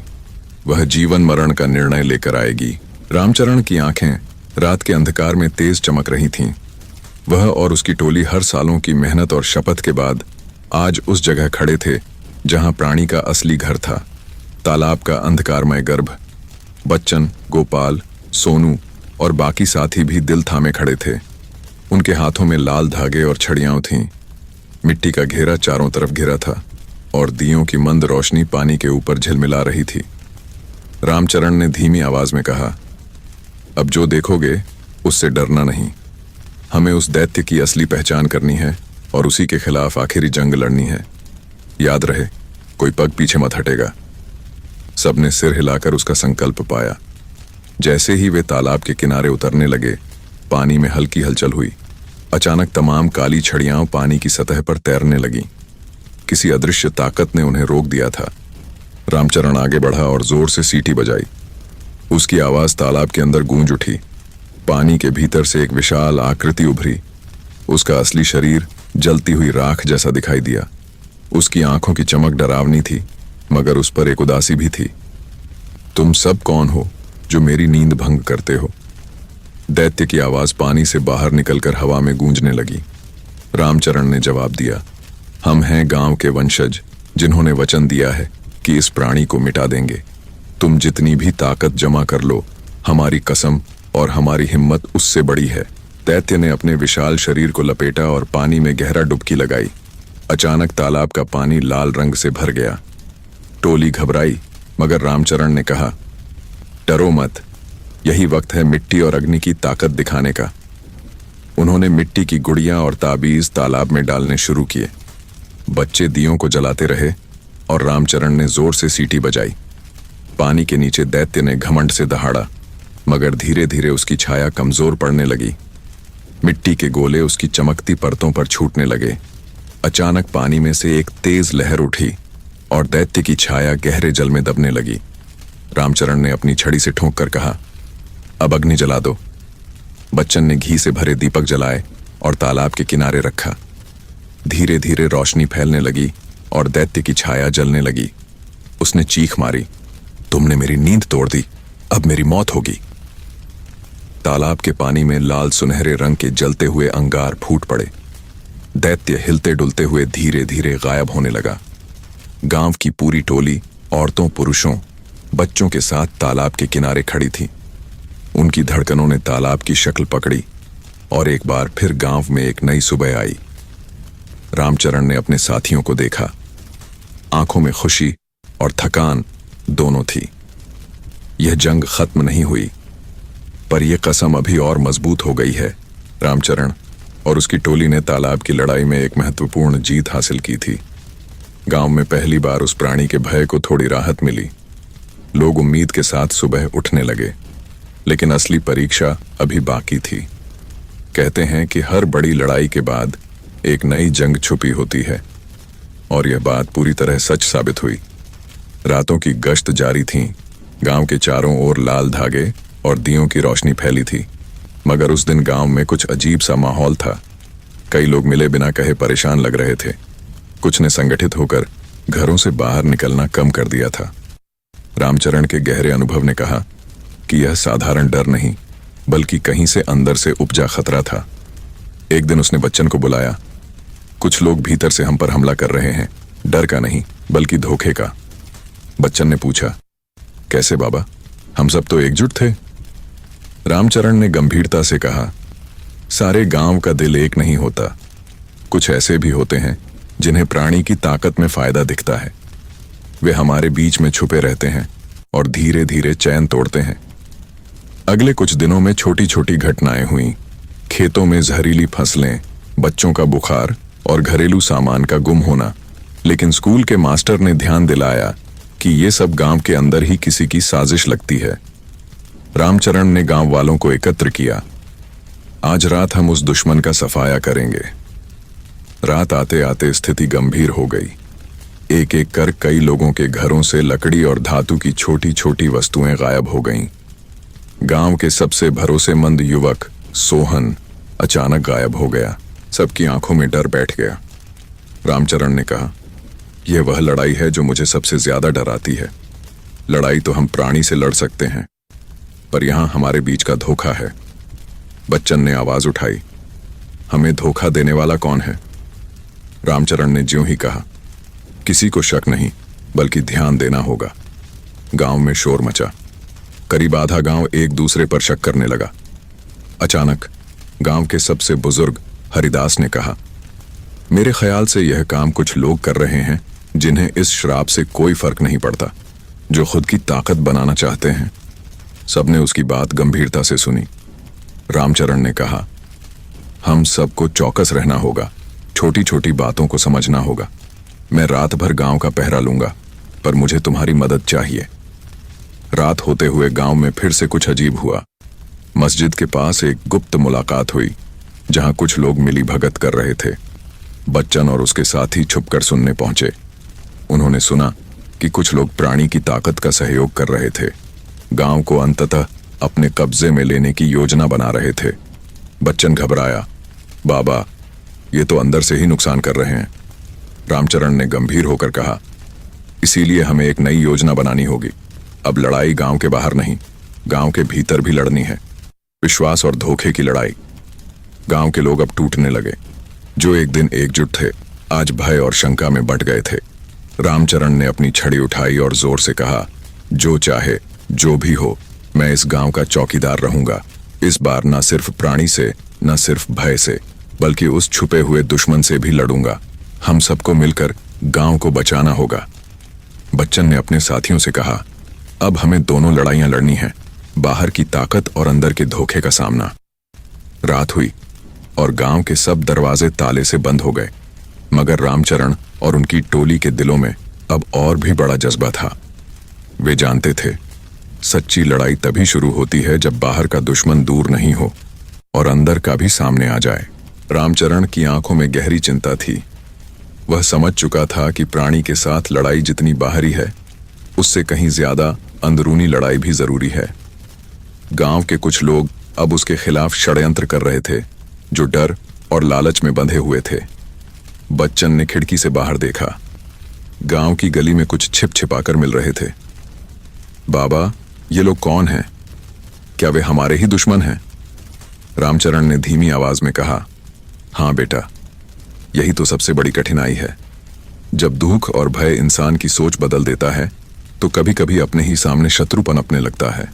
वह जीवन मरण का निर्णय लेकर आएगी। रामचरण की आंखें रात के अंधकार में तेज चमक रही थीं। वह और उसकी टोली हर सालों की मेहनत और शपथ के बाद आज उस जगह खड़े थे जहां प्राणी का असली घर था। तालाब का अंधकारमय गर्भ। बच्चन, गोपाल, सोनू और बाकी साथी भी दिल थामे खड़े थे। उनके हाथों में लाल धागे और छड़ियां थीं। मिट्टी का घेरा चारों तरफ घिरा था और दियों की मंद रोशनी पानी के ऊपर झिलमिला रही थी। रामचरण ने धीमी आवाज में कहा, अब जो देखोगे उससे डरना नहीं। हमें उस दैत्य की असली पहचान करनी है और उसी के खिलाफ आखिरी जंग लड़नी है। याद रहे, कोई पग पीछे मत हटेगा। सबने सिर हिलाकर उसका संकल्प पाया। जैसे ही वे तालाब के किनारे उतरने लगे, पानी में हल्की हलचल हुई। अचानक तमाम काली छड़ियां पानी की सतह पर तैरने लगीं। किसी अदृश्य ताकत ने उन्हें रोक दिया था। रामचरण आगे बढ़ा और जोर से सीटी बजाई। उसकी आवाज तालाब के अंदर गूंज उठी। पानी के भीतर से एक विशाल आकृति उभरी। उसका असली शरीर जलती हुई राख जैसा दिखाई दिया। उसकी आंखों की चमक डरावनी थी, मगर उस पर एक उदासी भी थी। तुम सब कौन हो जो मेरी नींद भंग करते हो? दैत्य की आवाज पानी से बाहर निकलकर हवा में गूंजने लगी। रामचरण ने जवाब दिया, हम हैं गांव के वंशज, जिन्होंने वचन दिया है कि इस प्राणी को मिटा देंगे। तुम जितनी भी ताकत जमा कर लो, हमारी कसम और हमारी हिम्मत उससे बड़ी है। दैत्य ने अपने विशाल शरीर को लपेटा और पानी में गहरा डुबकी लगाई। अचानक तालाब का पानी लाल रंग से भर गया। टोली घबराई, मगर रामचरण ने कहा, डरो मत, यही वक्त है मिट्टी और अग्नि की ताकत दिखाने का। उन्होंने मिट्टी की गुड़ियां और ताबीज तालाब में डालने शुरू किए। बच्चे दियों को जलाते रहे और रामचरण ने जोर से सीटी बजाई। पानी के नीचे दैत्य ने घमंड से दहाड़ा, मगर धीरे धीरे उसकी छाया कमजोर पड़ने लगी। मिट्टी के गोले उसकी चमकती परतों पर छूटने लगे। अचानक पानी में से एक तेज लहर उठी और दैत्य की छाया गहरे जल में दबने लगी। रामचरण ने अपनी छड़ी से ठोंक कर कहा, अब अग्नि जला दो। बच्चन ने घी से भरे दीपक जलाए और तालाब के किनारे रखा। धीरे धीरे रोशनी फैलने लगी और दैत्य की छाया जलने लगी। उसने चीख मारी, तुमने मेरी नींद तोड़ दी, अब मेरी मौत होगी। तालाब के पानी में लाल सुनहरे रंग के जलते हुए अंगार फूट पड़े। दैत्य हिलते डुलते हुए धीरे धीरे गायब होने लगा। गांव की पूरी टोली औरतों, पुरुषों, बच्चों के साथ तालाब के किनारे खड़ी थी। उनकी धड़कनों ने तालाब की शक्ल पकड़ी और एक बार फिर गांव में एक नई सुबह आई। रामचरण ने अपने साथियों को देखा। आंखों में खुशी और थकान दोनों थी। यह जंग खत्म नहीं हुई, पर यह कसम अभी और मजबूत हो गई है। रामचरण और उसकी टोली ने तालाब की लड़ाई में एक महत्वपूर्ण जीत हासिल की थी। गांव में पहली बार उस प्राणी के भय को थोड़ी राहत मिली। लोग उम्मीद के साथ सुबह उठने लगे, लेकिन असली परीक्षा अभी बाकी थी। कहते हैं कि हर बड़ी लड़ाई के बाद एक नई जंग छुपी होती है, और यह बात पूरी तरह सच साबित हुई। रातों की गश्त जारी थी। गांव के चारों ओर लाल धागे और दियों की रोशनी फैली थी, मगर उस दिन गांव में कुछ अजीब सा माहौल था। कई लोग मिले बिना कहे परेशान लग रहे थे। कुछ ने संगठित होकर घरों से बाहर निकलना कम कर दिया था। रामचरण के गहरे अनुभव ने कहा कि यह साधारण डर नहीं, बल्कि कहीं से अंदर से उपजा खतरा था। एक दिन उसने बच्चन को बुलाया। कुछ लोग भीतर से हम पर हमला कर रहे हैं, डर का नहीं बल्कि धोखे का। बच्चन ने पूछा, कैसे बाबा, हम सब तो एकजुट थे। रामचरण ने गंभीरता से कहा, सारे गांव का दिल एक नहीं होता। कुछ ऐसे भी होते हैं जिन्हें प्राणी की ताकत में फायदा दिखता है। वे हमारे बीच में छुपे रहते हैं और धीरे धीरे चैन तोड़ते हैं। अगले कुछ दिनों में छोटी छोटी घटनाएं हुईं। खेतों में जहरीली फसलें, बच्चों का बुखार और घरेलू सामान का गुम होना। लेकिन स्कूल के मास्टर ने ध्यान दिलाया कि ये सब गांव के अंदर ही किसी की साजिश लगती है। रामचरण ने गांव वालों को एकत्र किया। आज रात हम उस दुश्मन का सफाया करेंगे। रात आते आते स्थिति गंभीर हो गई। एक एक कर कई लोगों के घरों से लकड़ी और धातु की छोटी छोटी वस्तुएं गायब हो गईं। गांव के सबसे भरोसेमंद युवक सोहन अचानक गायब हो गया। सबकी आंखों में डर बैठ गया। रामचरण ने कहा, यह वह लड़ाई है जो मुझे सबसे ज्यादा डराती है। लड़ाई तो हम प्राणी से लड़ सकते हैं, पर यहां हमारे बीच का धोखा है। बच्चन ने आवाज उठाई, हमें धोखा देने वाला कौन है? रामचरण ने ज्यों ही कहा, किसी को शक नहीं, बल्कि ध्यान देना होगा। गांव में शोर मचा। करीब आधा गांव एक दूसरे पर शक करने लगा। अचानक गांव के सबसे बुजुर्ग हरिदास ने कहा, मेरे ख्याल से यह काम कुछ लोग कर रहे हैं जिन्हें इस श्राप से कोई फर्क नहीं पड़ता, जो खुद की ताकत बनाना चाहते हैं। सबने उसकी बात गंभीरता से सुनी। रामचरण ने कहा, हम सबको चौकस रहना होगा, छोटी छोटी बातों को समझना होगा। मैं रात भर गांव का पहरा लूंगा, पर मुझे तुम्हारी मदद चाहिए। रात होते हुए गांव में फिर से कुछ अजीब हुआ। मस्जिद के पास एक गुप्त मुलाकात हुई, जहां कुछ लोग मिली भगत कर रहे थे। बच्चन और उसके साथी छुपकर सुनने पहुंचे। उन्होंने सुना कि कुछ लोग प्राणी की ताकत का सहयोग कर रहे थे, गांव को अंततः अपने कब्जे में लेने की योजना बना रहे थे। बच्चन घबराया, बाबा, ये तो अंदर से ही नुकसान कर रहे हैं। रामचरण ने गंभीर होकर कहा, इसीलिए हमें एक नई योजना बनानी होगी। अब लड़ाई गांव के बाहर नहीं, गांव के भीतर भी लड़नी है। विश्वास और धोखे की लड़ाई। गांव के लोग अब टूटने लगे। जो एक दिन एकजुट थे, आज भय और शंका में बंट गए थे। रामचरण ने अपनी छड़ी उठाई और जोर से कहा, जो चाहे जो भी हो, मैं इस गांव का चौकीदार रहूंगा। इस बार न सिर्फ प्राणी से, न सिर्फ भय से, बल्कि उस छुपे हुए दुश्मन से भी लड़ूंगा। हम सबको मिलकर गांव को बचाना होगा। बच्चन ने अपने साथियों से कहा, अब हमें दोनों लड़ाइयां लड़नी हैं, बाहर की ताकत और अंदर के धोखे का सामना। रात हुई और गांव के सब दरवाजे ताले से बंद हो गए, मगर रामचरण और उनकी टोली के दिलों में अब और भी बड़ा जज्बा था। वे जानते थे, सच्ची लड़ाई तभी शुरू होती है जब बाहर का दुश्मन दूर नहीं हो और अंदर का भी सामने आ जाए। रामचरण की आंखों में गहरी चिंता थी। वह समझ चुका था कि प्राणी के साथ लड़ाई जितनी बाहरी है, उससे कहीं ज्यादा अंदरूनी लड़ाई भी जरूरी है। गांव के कुछ लोग अब उसके खिलाफ षड्यंत्र कर रहे थे, जो डर और लालच में बंधे हुए थे। बच्चन ने खिड़की से बाहर देखा। गांव की गली में कुछ छिप छिपाकर मिल रहे थे। बाबा, ये लोग कौन हैं? क्या वे हमारे ही दुश्मन हैं? रामचरण ने धीमी आवाज में कहा, हाँ बेटा, यही तो सबसे बड़ी कठिनाई है। जब दुख और भय इंसान की सोच बदल देता है, तो कभी कभी अपने ही सामने शत्रु पनपने लगता है।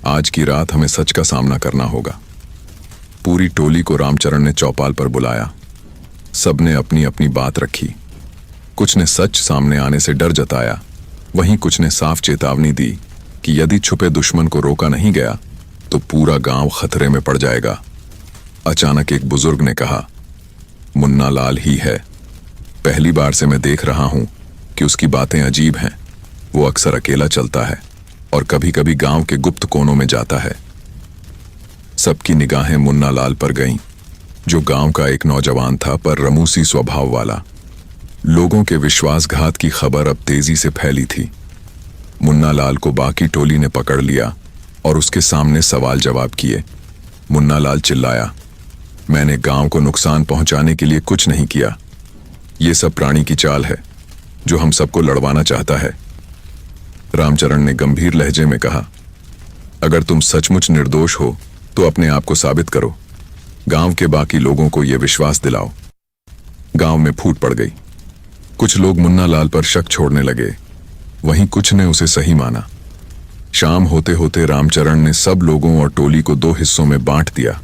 आज की रात हमें सच का सामना करना होगा। पूरी टोली को रामचरण ने चौपाल पर बुलाया। सबने अपनी अपनी बात रखी। कुछ ने सच सामने आने से डर जताया, वहीं कुछ ने साफ चेतावनी दी कि यदि छुपे दुश्मन को रोका नहीं गया तो पूरा गांव खतरे में पड़ जाएगा। अचानक एक बुजुर्ग ने कहा, मुन्ना लाल ही है। पहली बार से मैं देख रहा हूं कि उसकी बातें अजीब हैं। वो अक्सर अकेला चलता है और कभी कभी गांव के गुप्त कोनों में जाता है। सबकी निगाहें मुन्ना लाल पर गईं, जो गांव का एक नौजवान था पर रमूसी स्वभाव वाला। लोगों के विश्वासघात की खबर अब तेजी से फैली थी। मुन्ना लाल को बाकी टोली ने पकड़ लिया और उसके सामने सवाल जवाब किए। मुन्ना लाल चिल्लाया, मैंने गांव को नुकसान पहुंचाने के लिए कुछ नहीं किया। ये सब प्राणी की चाल है, जो हम सबको लड़वाना चाहता है। रामचरण ने गंभीर लहजे में कहा, अगर तुम सचमुच निर्दोष हो तो अपने आप को साबित करो। गांव के बाकी लोगों को यह विश्वास दिलाओ। गांव में फूट पड़ गई। कुछ लोग मुन्ना लाल पर शक छोड़ने लगे, वहीं कुछ ने उसे सही माना। शाम होते होते रामचरण ने सब लोगों और टोली को दो हिस्सों में बांट दिया।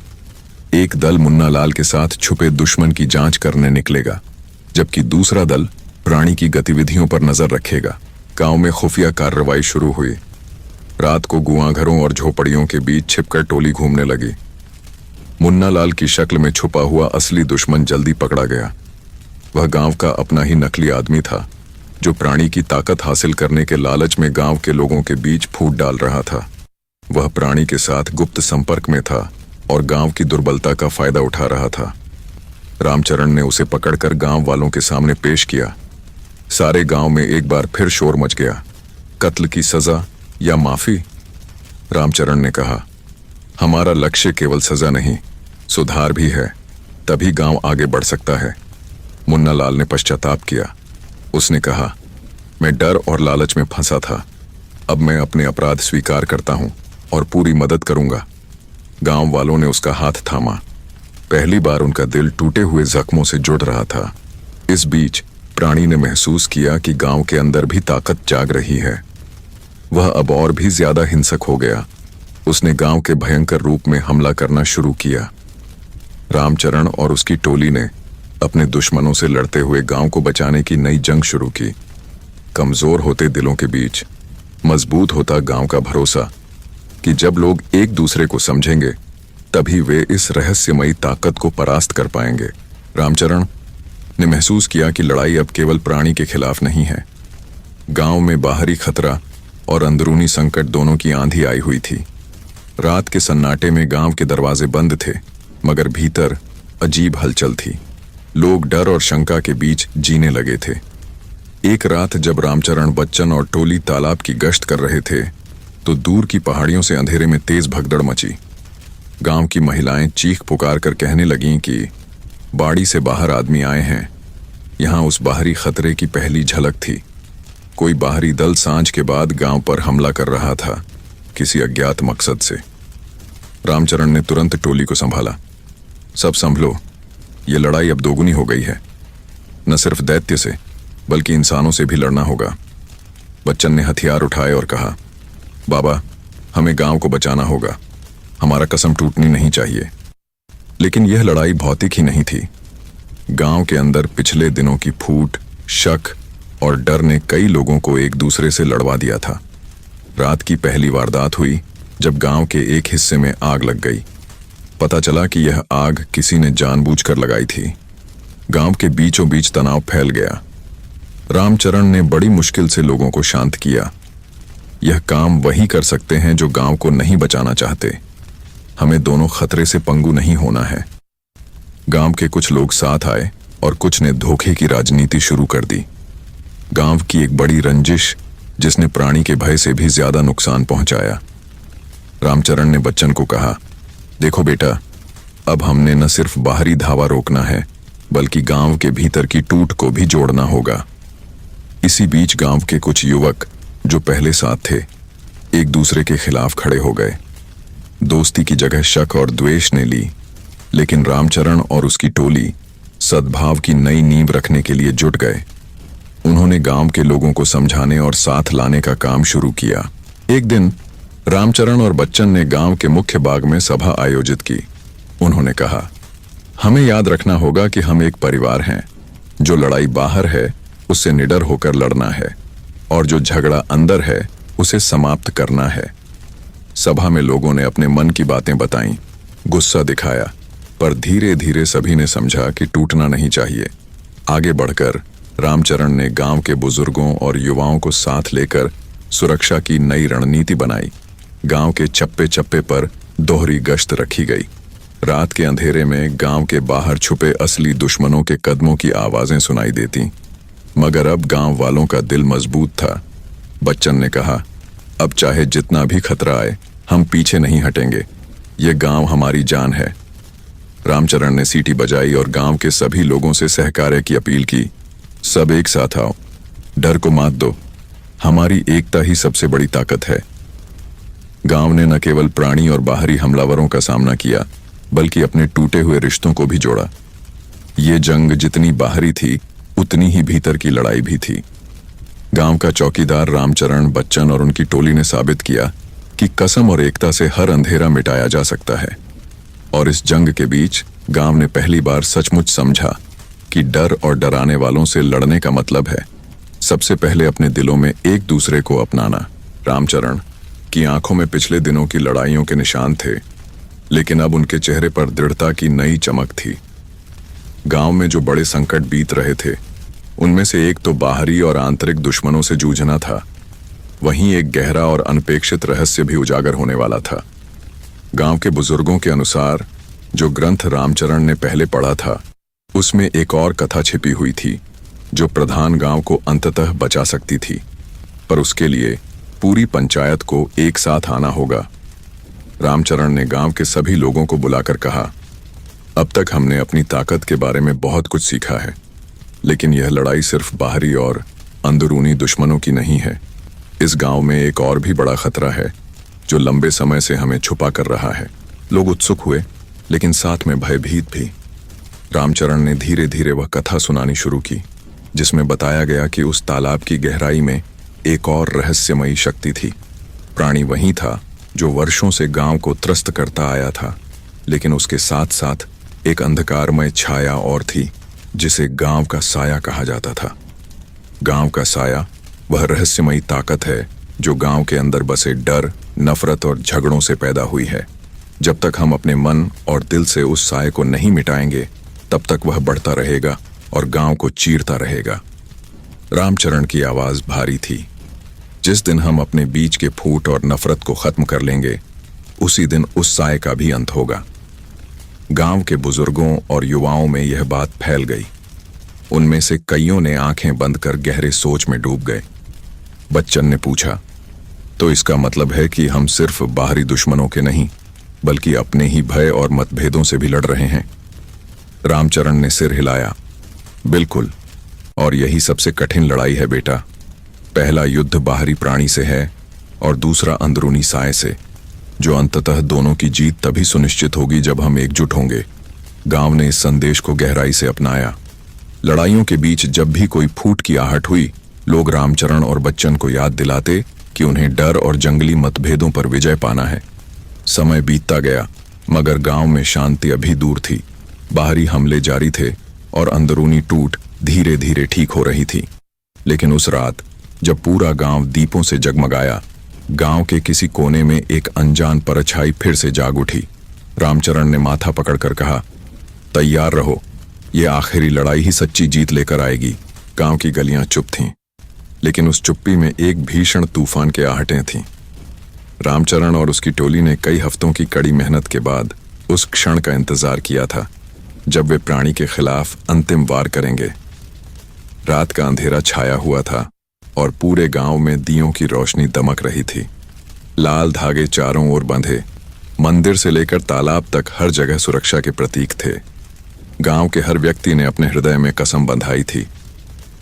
एक दल मुन्ना लाल के साथ छुपे दुश्मन की जांच करने निकलेगा, जबकि दूसरा दल प्राणी की गतिविधियों पर नजर रखेगा। गांव में खुफिया कार्रवाई शुरू हुई। रात को गुआघरों और झोपड़ियों के बीच छिपकर टोली घूमने लगी। मुन्ना लाल की शक्ल में छुपा हुआ असली दुश्मन जल्दी पकड़ा गया। वह गांव का अपना ही नकली आदमी था, जो प्राणी की ताकत हासिल करने के लालच में गांव के लोगों के बीच फूट डाल रहा था। वह प्राणी के साथ गुप्त संपर्क में था और गांव की दुर्बलता का फायदा उठा रहा था। रामचरण ने उसे पकड़कर गांव वालों के सामने पेश किया। सारे गांव में एक बार फिर शोर मच गया। कत्ल की सजा या माफी? रामचरण ने कहा, हमारा लक्ष्य केवल सजा नहीं, सुधार भी है, तभी गांव आगे बढ़ सकता है। मुन्ना लाल ने पश्चाताप किया। उसने कहा, मैं डर और लालच में फंसा था। अब मैं अपने अपराध स्वीकार करता हूं और पूरी मदद करूंगा। गांव वालों ने उसका हाथ थामा। पहली बार उनका दिल टूटे हुए जख्मों से जुड़ रहा था। इस बीच प्राणी ने महसूस किया कि गांव के अंदर भी ताकत जाग रही है। वह अब और भी ज्यादा हिंसक हो गया। उसने गांव के भयंकर रूप में हमला करना शुरू किया। रामचरण और उसकी टोली ने अपने दुश्मनों से लड़ते हुए गांव को बचाने की नई जंग शुरू की। कमजोर होते दिलों के बीच मजबूत होता गांव का भरोसा कि जब लोग एक दूसरे को समझेंगे, तभी वे इस रहस्यमयी ताकत को परास्त कर पाएंगे। रामचरण ने महसूस किया कि लड़ाई अब केवल प्राणी के खिलाफ नहीं है। गांव में बाहरी खतरा और अंदरूनी संकट दोनों की आंधी आई हुई थी। रात के सन्नाटे में गांव के दरवाजे बंद थे, मगर भीतर अजीब हलचल थी। लोग डर और शंका के बीच जीने लगे थे। एक रात जब रामचरण, बच्चन और टोली तालाब की गश्त कर रहे थे, तो दूर की पहाड़ियों से अंधेरे में तेज भगदड़ मची। गांव की महिलाएं चीख पुकार कर कहने लगीं कि बाड़ी से बाहर आदमी आए हैं। यहां उस बाहरी खतरे की पहली झलक थी। कोई बाहरी दल सांझ के बाद गांव पर हमला कर रहा था, किसी अज्ञात मकसद से। रामचरण ने तुरंत टोली को संभाला। सब संभलो, ये लड़ाई अब दोगुनी हो गई है। न सिर्फ दैत्य से, बल्कि इंसानों से भी लड़ना होगा। बच्चन ने हथियार उठाए और कहा, बाबा, हमें गांव को बचाना होगा। हमारा कसम टूटनी नहीं चाहिए। लेकिन यह लड़ाई भौतिक ही नहीं थी। गांव के अंदर पिछले दिनों की फूट, शक और डर ने कई लोगों को एक दूसरे से लड़वा दिया था। रात की पहली वारदात हुई जब गांव के एक हिस्से में आग लग गई। पता चला कि यह आग किसी ने जानबूझकर लगाई थी। गांव के बीचों बीच तनाव फैल गया। रामचरण ने बड़ी मुश्किल से लोगों को शांत किया। यह काम वही कर सकते हैं जो गांव को नहीं बचाना चाहते। हमें दोनों खतरे से पंगु नहीं होना है। गांव के कुछ लोग साथ आए और कुछ ने धोखे की राजनीति शुरू कर दी। गांव की एक बड़ी रंजिश, जिसने प्राणी के भय से भी ज्यादा नुकसान पहुंचाया। रामचरण ने बच्चन को कहा, देखो बेटा, अब हमने न सिर्फ बाहरी धावा रोकना है, बल्कि गांव के भीतर की टूट को भी जोड़ना होगा। इसी बीच गांव के कुछ युवक जो पहले साथ थे, एक दूसरे के खिलाफ खड़े हो गए। दोस्ती की जगह शक और द्वेष ने ली, लेकिन रामचरण और उसकी टोली सद्भाव की नई नींव रखने के लिए जुट गए। उन्होंने गांव के लोगों को समझाने और साथ लाने का काम शुरू किया। एक दिन रामचरण और बच्चन ने गांव के मुख्य बाग में सभा आयोजित की। उन्होंने कहा, हमें याद रखना होगा कि हम एक परिवार हैं। जो लड़ाई बाहर है, उससे निडर होकर लड़ना है, और जो झगड़ा अंदर है, उसे समाप्त करना है। सभा में लोगों ने अपने मन की बातें बताईं, गुस्सा दिखाया, पर धीरे धीरे सभी ने समझा कि टूटना नहीं चाहिए। आगे बढ़कर रामचरण ने गांव के बुजुर्गों और युवाओं को साथ लेकर सुरक्षा की नई रणनीति बनाई। गांव के चप्पे चप्पे पर दोहरी गश्त रखी गई। रात के अंधेरे में गांव के बाहर छुपे असली दुश्मनों के कदमों की आवाजें सुनाई देती, मगर अब गांव वालों का दिल मजबूत था। बच्चन ने कहा, अब चाहे जितना भी खतरा आए, हम पीछे नहीं हटेंगे। ये गांव हमारी जान है। रामचरण ने सीटी बजाई और गांव के सभी लोगों से सहकार्य की अपील की। सब एक साथ आओ, डर को मात दो। हमारी एकता ही सबसे बड़ी ताकत है। गांव ने न केवल प्राणी और बाहरी हमलावरों का सामना किया, बल्कि अपने टूटे हुए रिश्तों को भी जोड़ा। ये जंग जितनी बाहरी थी, उतनी ही भीतर की लड़ाई भी थी। गांव का चौकीदार रामचरण, बच्चन और उनकी टोली ने साबित किया कि कसम और एकता से हर अंधेरा मिटाया जा सकता है। और इस जंग के बीच गांव ने पहली बार सचमुच समझा कि डर और डराने वालों से लड़ने का मतलब है सबसे पहले अपने दिलों में एक दूसरे को अपनाना। रामचरण की आंखों में पिछले दिनों की लड़ाइयों के निशान थे, लेकिन अब उनके चेहरे पर दृढ़ता की नई चमक थी। गांव में जो बड़े संकट बीत रहे थे, उनमें से एक तो बाहरी और आंतरिक दुश्मनों से जूझना था, वहीं एक गहरा और अनपेक्षित रहस्य भी उजागर होने वाला था। गांव के बुजुर्गों के अनुसार जो ग्रंथ रामचरण ने पहले पढ़ा था, उसमें एक और कथा छिपी हुई थी जो प्रधान गांव को अंततः बचा सकती थी, पर उसके लिए पूरी पंचायत को एक साथ आना होगा। रामचरण ने गांव के सभी लोगों को बुलाकर कहा, अब तक हमने अपनी ताकत के बारे में बहुत कुछ सीखा है, लेकिन यह लड़ाई सिर्फ बाहरी और अंदरूनी दुश्मनों की नहीं है। इस गांव में एक और भी बड़ा खतरा है जो लंबे समय से हमें छुपा कर रहा है। लोग उत्सुक हुए, लेकिन साथ में भयभीत भी। रामचरण ने धीरे धीरे वह कथा सुनानी शुरू की जिसमें बताया गया कि उस तालाब की गहराई में एक और रहस्यमयी शक्ति थी। प्राणी वही था जो वर्षों से गांव को त्रस्त करता आया था, लेकिन उसके साथ साथ एक अंधकारमय छाया और थी जिसे गांव का साया कहा जाता था। गांव का साया वह रहस्यमयी ताकत है जो गांव के अंदर बसे डर, नफरत और झगड़ों से पैदा हुई है। जब तक हम अपने मन और दिल से उस साये को नहीं मिटाएंगे, तब तक वह बढ़ता रहेगा और गांव को चीरता रहेगा। रामचरण की आवाज भारी थी। जिस दिन हम अपने बीच के फूट और नफरत को खत्म कर लेंगे, उसी दिन उस साये का भी अंत होगा। गांव के बुजुर्गों और युवाओं में यह बात फैल गई। उनमें से कईयों ने आंखें बंद कर गहरे सोच में डूब गए। बच्चन ने पूछा, तो इसका मतलब है कि हम सिर्फ बाहरी दुश्मनों के नहीं, बल्कि अपने ही भय और मतभेदों से भी लड़ रहे हैं? रामचरण ने सिर हिलाया, बिल्कुल, और यही सबसे कठिन लड़ाई है बेटा। पहला युद्ध बाहरी प्राणी से है और दूसरा अंदरूनी साये से, जो अंततः दोनों की जीत तभी सुनिश्चित होगी जब हम एकजुट होंगे। गांव ने इस संदेश को गहराई से अपनाया। लड़ाइयों के बीच जब भी कोई फूट की आहट हुई, लोग रामचरण और बच्चन को याद दिलाते कि उन्हें डर और जंगली मतभेदों पर विजय पाना है। समय बीतता गया, मगर गांव में शांति अभी दूर थी। बाहरी हमले जारी थे और अंदरूनी टूट धीरे धीरे ठीक हो रही थी। लेकिन उस रात जब पूरा गांव दीपों से जगमगाया, गांव के किसी कोने में एक अनजान परछाई फिर से जाग उठी। रामचरण ने माथा पकड़कर कहा, तैयार रहो, ये आखिरी लड़ाई ही सच्ची जीत लेकर आएगी। गांव की गलियां चुप थीं, लेकिन उस चुप्पी में एक भीषण तूफान के आहटें थीं। रामचरण और उसकी टोली ने कई हफ्तों की कड़ी मेहनत के बाद उस क्षण का इंतजार किया था जब वे प्राणी के खिलाफ अंतिम वार करेंगे। रात का अंधेरा छाया हुआ था और पूरे गांव में दियों की रोशनी दमक रही थी। लाल धागे चारों ओर बंधे, मंदिर से लेकर तालाब तक हर जगह सुरक्षा के प्रतीक थे। गांव के हर व्यक्ति ने अपने हृदय में कसम बंधाई थी,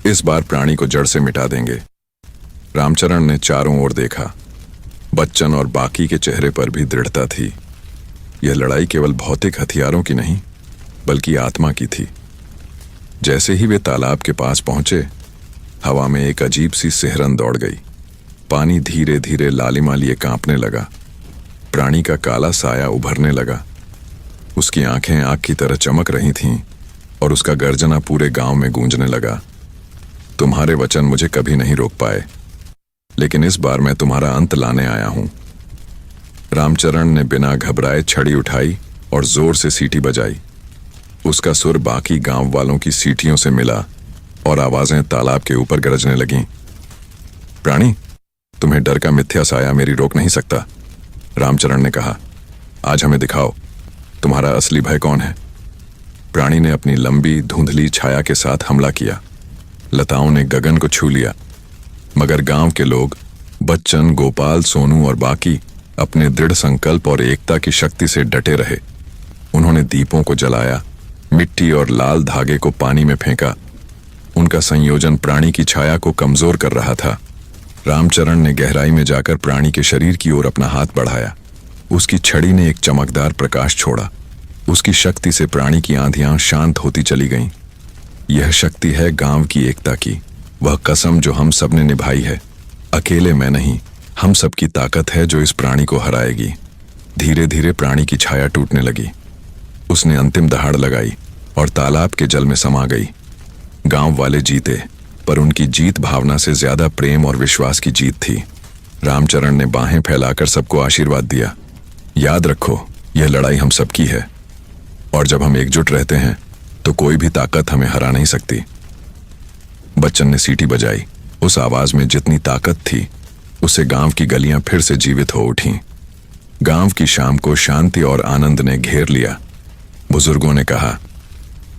इस बार प्राणी को जड़ से मिटा देंगे। रामचरण ने चारों ओर देखा। बच्चन और बाकी के चेहरे पर भी दृढ़ता थी। यह लड़ाई केवल भौतिक हथियारों की नहीं, बल्कि आत्मा की थी। जैसे ही वे तालाब के पास पहुंचे, हवा में एक अजीब सी सिहरन दौड़ गई। पानी धीरे धीरे लालिमा लिए कांपने लगा। प्राणी का काला साया उभरने लगा। उसकी आंखें आग की तरह चमक रही थीं और उसका गर्जना पूरे गांव में गूंजने लगा। तुम्हारे वचन मुझे कभी नहीं रोक पाए, लेकिन इस बार मैं तुम्हारा अंत लाने आया हूं। रामचरण ने बिना घबराए छड़ी उठाई और जोर से सीटी बजाई। उसका सुर बाकी गांव वालों की सीटियों से मिला और आवाजें तालाब के ऊपर गरजने लगीं। प्राणी, तुम्हें डर का मिथ्या साया मेरी रोक नहीं सकता, रामचरण ने कहा। आज हमें दिखाओ, तुम्हारा असली भय कौन है? प्राणी ने अपनी लंबी धुंधली छाया के साथ हमला किया। लताओं ने गगन को छू लिया, मगर गांव के लोग, बच्चन, गोपाल, सोनू और बाकी अपने दृढ़ संकल्प और एकता की शक्ति से डटे रहे। उन्होंने दीपों को जलाया, मिट्टी और लाल धागे को पानी में फेंका। उनका संयोजन प्राणी की छाया को कमजोर कर रहा था। रामचरण ने गहराई में जाकर प्राणी के शरीर की ओर अपना हाथ बढ़ाया। उसकी छड़ी ने एक चमकदार प्रकाश छोड़ा। उसकी शक्ति से प्राणी की आंधियां शांत होती चली गईं। यह शक्ति है गांव की एकता की, वह कसम जो हम सब ने निभाई है। अकेले मैं नहीं, हम सब की ताकत है जो इस प्राणी को हराएगी। धीरे धीरे प्राणी की छाया टूटने लगी। उसने अंतिम दहाड़ लगाई और तालाब के जल में समा गई। गांव वाले जीते, पर उनकी जीत भावना से ज्यादा प्रेम और विश्वास की जीत थी। रामचरण ने बाहें फैलाकर सबको आशीर्वाद दिया। याद रखो, यह लड़ाई हम सबकी है, और जब हम एकजुट रहते हैं तो कोई भी ताकत हमें हरा नहीं सकती। बच्चन ने सीटी बजाई। उस आवाज में जितनी ताकत थी, उससे गांव की गलियां फिर से जीवित हो उठीं। गांव की शाम को शांति और आनंद ने घेर लिया। बुजुर्गों ने कहा,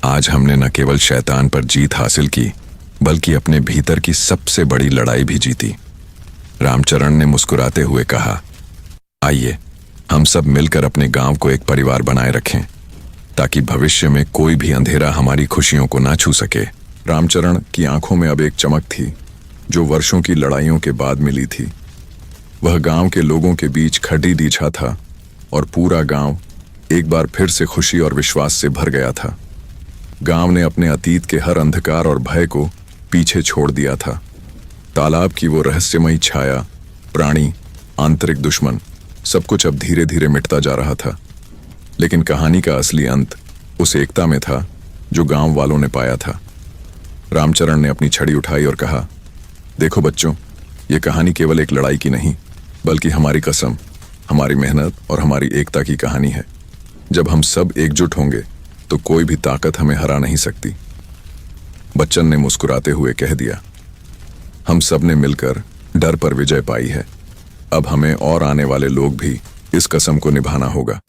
आज हमने न केवल शैतान पर जीत हासिल की, बल्कि अपने भीतर की सबसे बड़ी लड़ाई भी जीती। रामचरण ने मुस्कुराते हुए कहा, आइए हम सब मिलकर अपने गांव को एक परिवार बनाए रखें, ताकि भविष्य में कोई भी अंधेरा हमारी खुशियों को ना छू सके। रामचरण की आंखों में अब एक चमक थी, जो वर्षों की लड़ाइयों के बाद मिली थी। वह गांव के लोगों के बीच खड़ी दीछा था, और पूरा गांव एक बार फिर से खुशी और विश्वास से भर गया था। गांव ने अपने अतीत के हर अंधकार और भय को पीछे छोड़ दिया था। तालाब की वो रहस्यमयी छाया, प्राणी, आंतरिक दुश्मन, सब कुछ अब धीरे धीरे मिटता जा रहा था। लेकिन कहानी का असली अंत उस एकता में था जो गांव वालों ने पाया था। रामचरण ने अपनी छड़ी उठाई और कहा, देखो बच्चों, ये कहानी केवल एक लड़ाई की नहीं, बल्कि हमारी कसम, हमारी मेहनत और हमारी एकता की कहानी है। जब हम सब एकजुट होंगे तो कोई भी ताकत हमें हरा नहीं सकती। बच्चन ने मुस्कुराते हुए कह दिया, हम सब ने मिलकर डर पर विजय पाई है। अब हमें और आने वाले लोग भी इस कसम को निभाना होगा।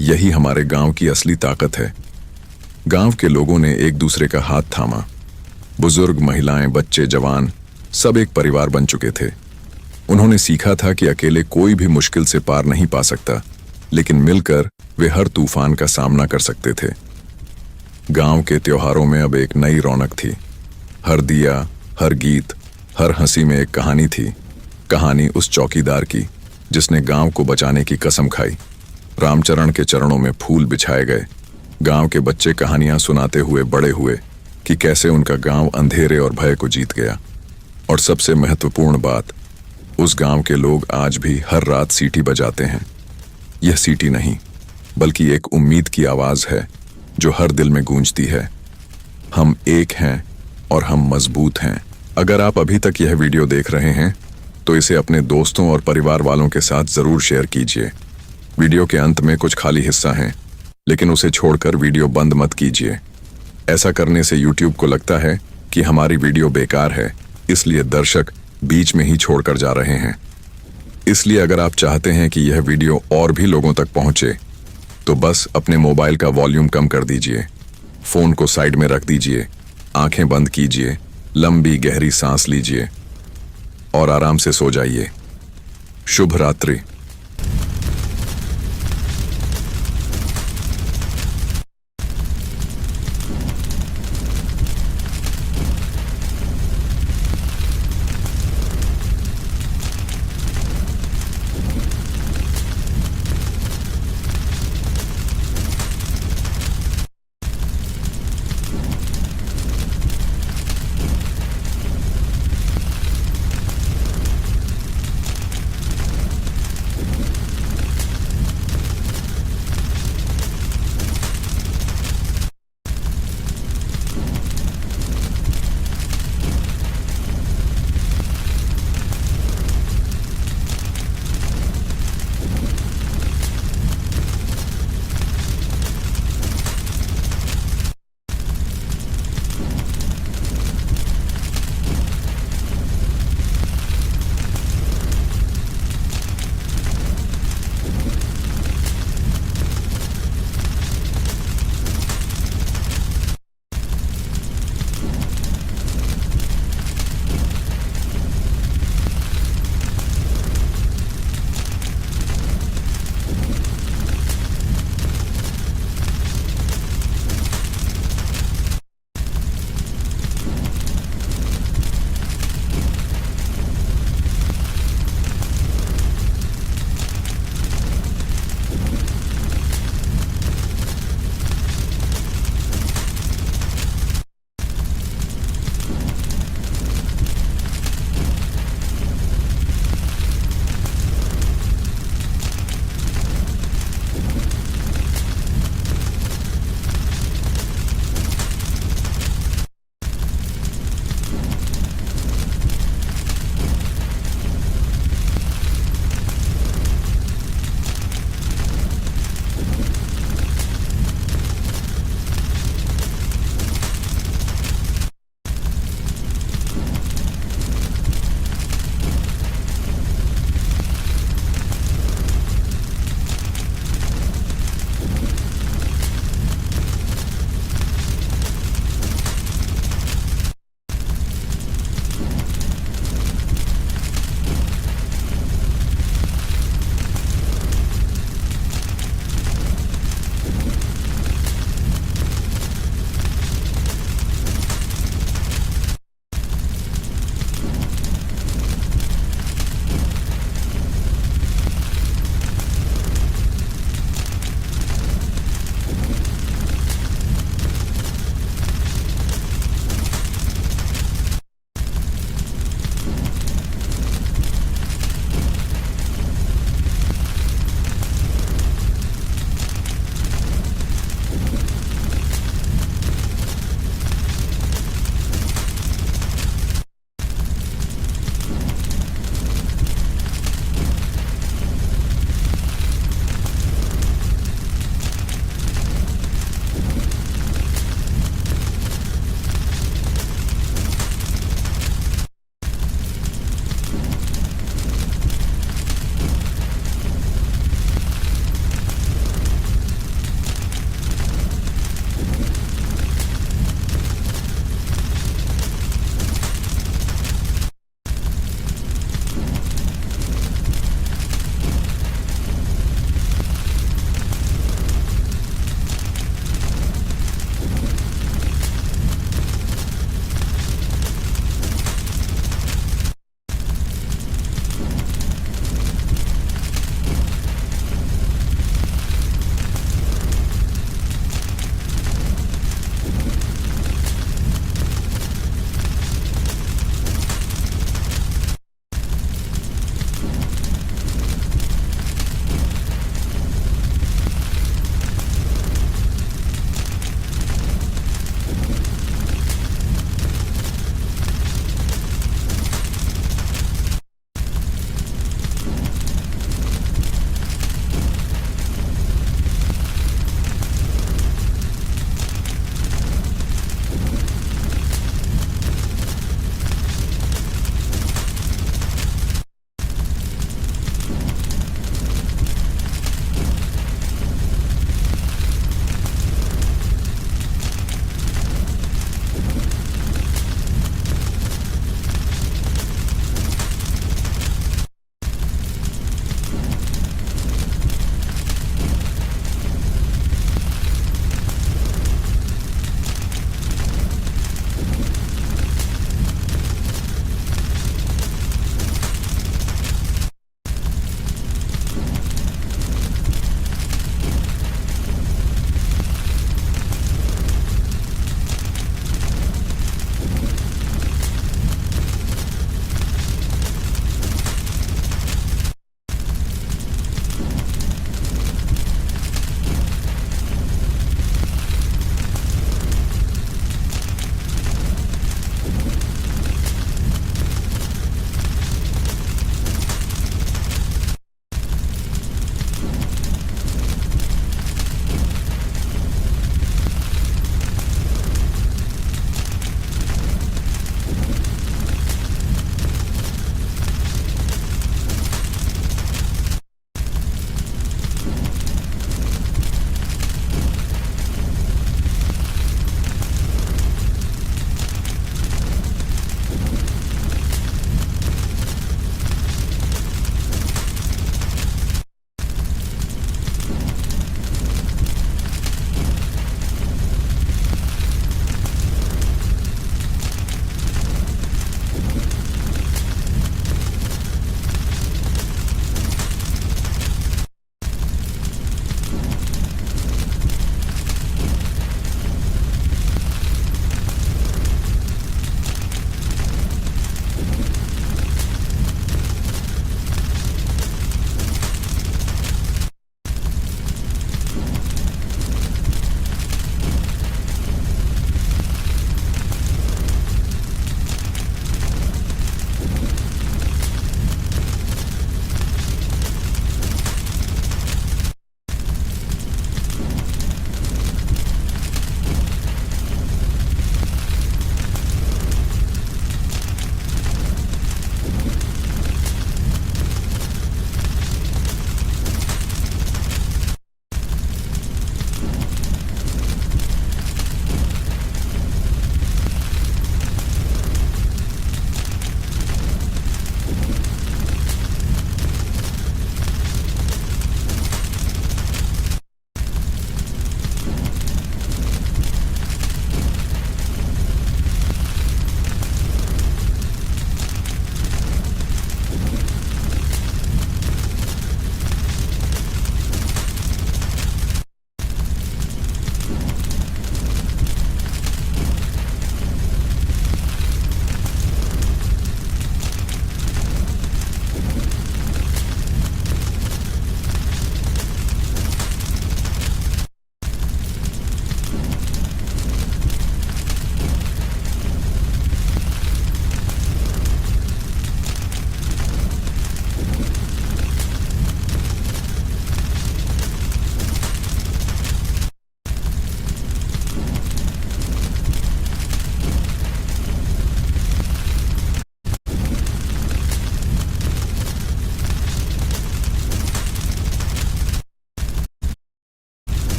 यही हमारे गांव की असली ताकत है। गांव के लोगों ने एक दूसरे का हाथ थामा। बुजुर्ग, महिलाएं, बच्चे, जवान, सब एक परिवार बन चुके थे। उन्होंने सीखा था कि अकेले कोई भी मुश्किल से पार नहीं पा सकता, लेकिन मिलकर वे हर तूफान का सामना कर सकते थे। गांव के त्योहारों में अब एक नई रौनक थी। हर दिया, हर गीत, हर हंसी में एक कहानी थी। कहानी उस चौकीदार की जिसने गांव को बचाने की कसम खाई। रामचरण के चरणों में फूल बिछाए गए। गांव के बच्चे कहानियां सुनाते हुए बड़े हुए कि कैसे उनका गांव अंधेरे और भय को जीत गया। और सबसे महत्वपूर्ण बात, उस गांव के लोग आज भी हर रात सीटी बजाते हैं। यह सीटी नहीं, बल्कि एक उम्मीद की आवाज है जो हर दिल में गूंजती है, हम एक हैं और हम मजबूत हैं। अगर आप अभी तक यह वीडियो देख रहे हैं तो इसे अपने दोस्तों और परिवार वालों के साथ जरूर शेयर कीजिए। वीडियो के अंत में कुछ खाली हिस्सा है, लेकिन उसे छोड़कर वीडियो बंद मत कीजिए। ऐसा करने से YouTube को लगता है कि हमारी वीडियो बेकार है, इसलिए दर्शक बीच में ही छोड़कर जा रहे हैं। इसलिए अगर आप चाहते हैं कि यह वीडियो और भी लोगों तक पहुंचे, तो बस अपने मोबाइल का वॉल्यूम कम कर दीजिए, फोन को साइड में रख दीजिए, आंखें बंद कीजिए, लंबी गहरी सांस लीजिए और आराम से सो जाइए। शुभ रात्रि।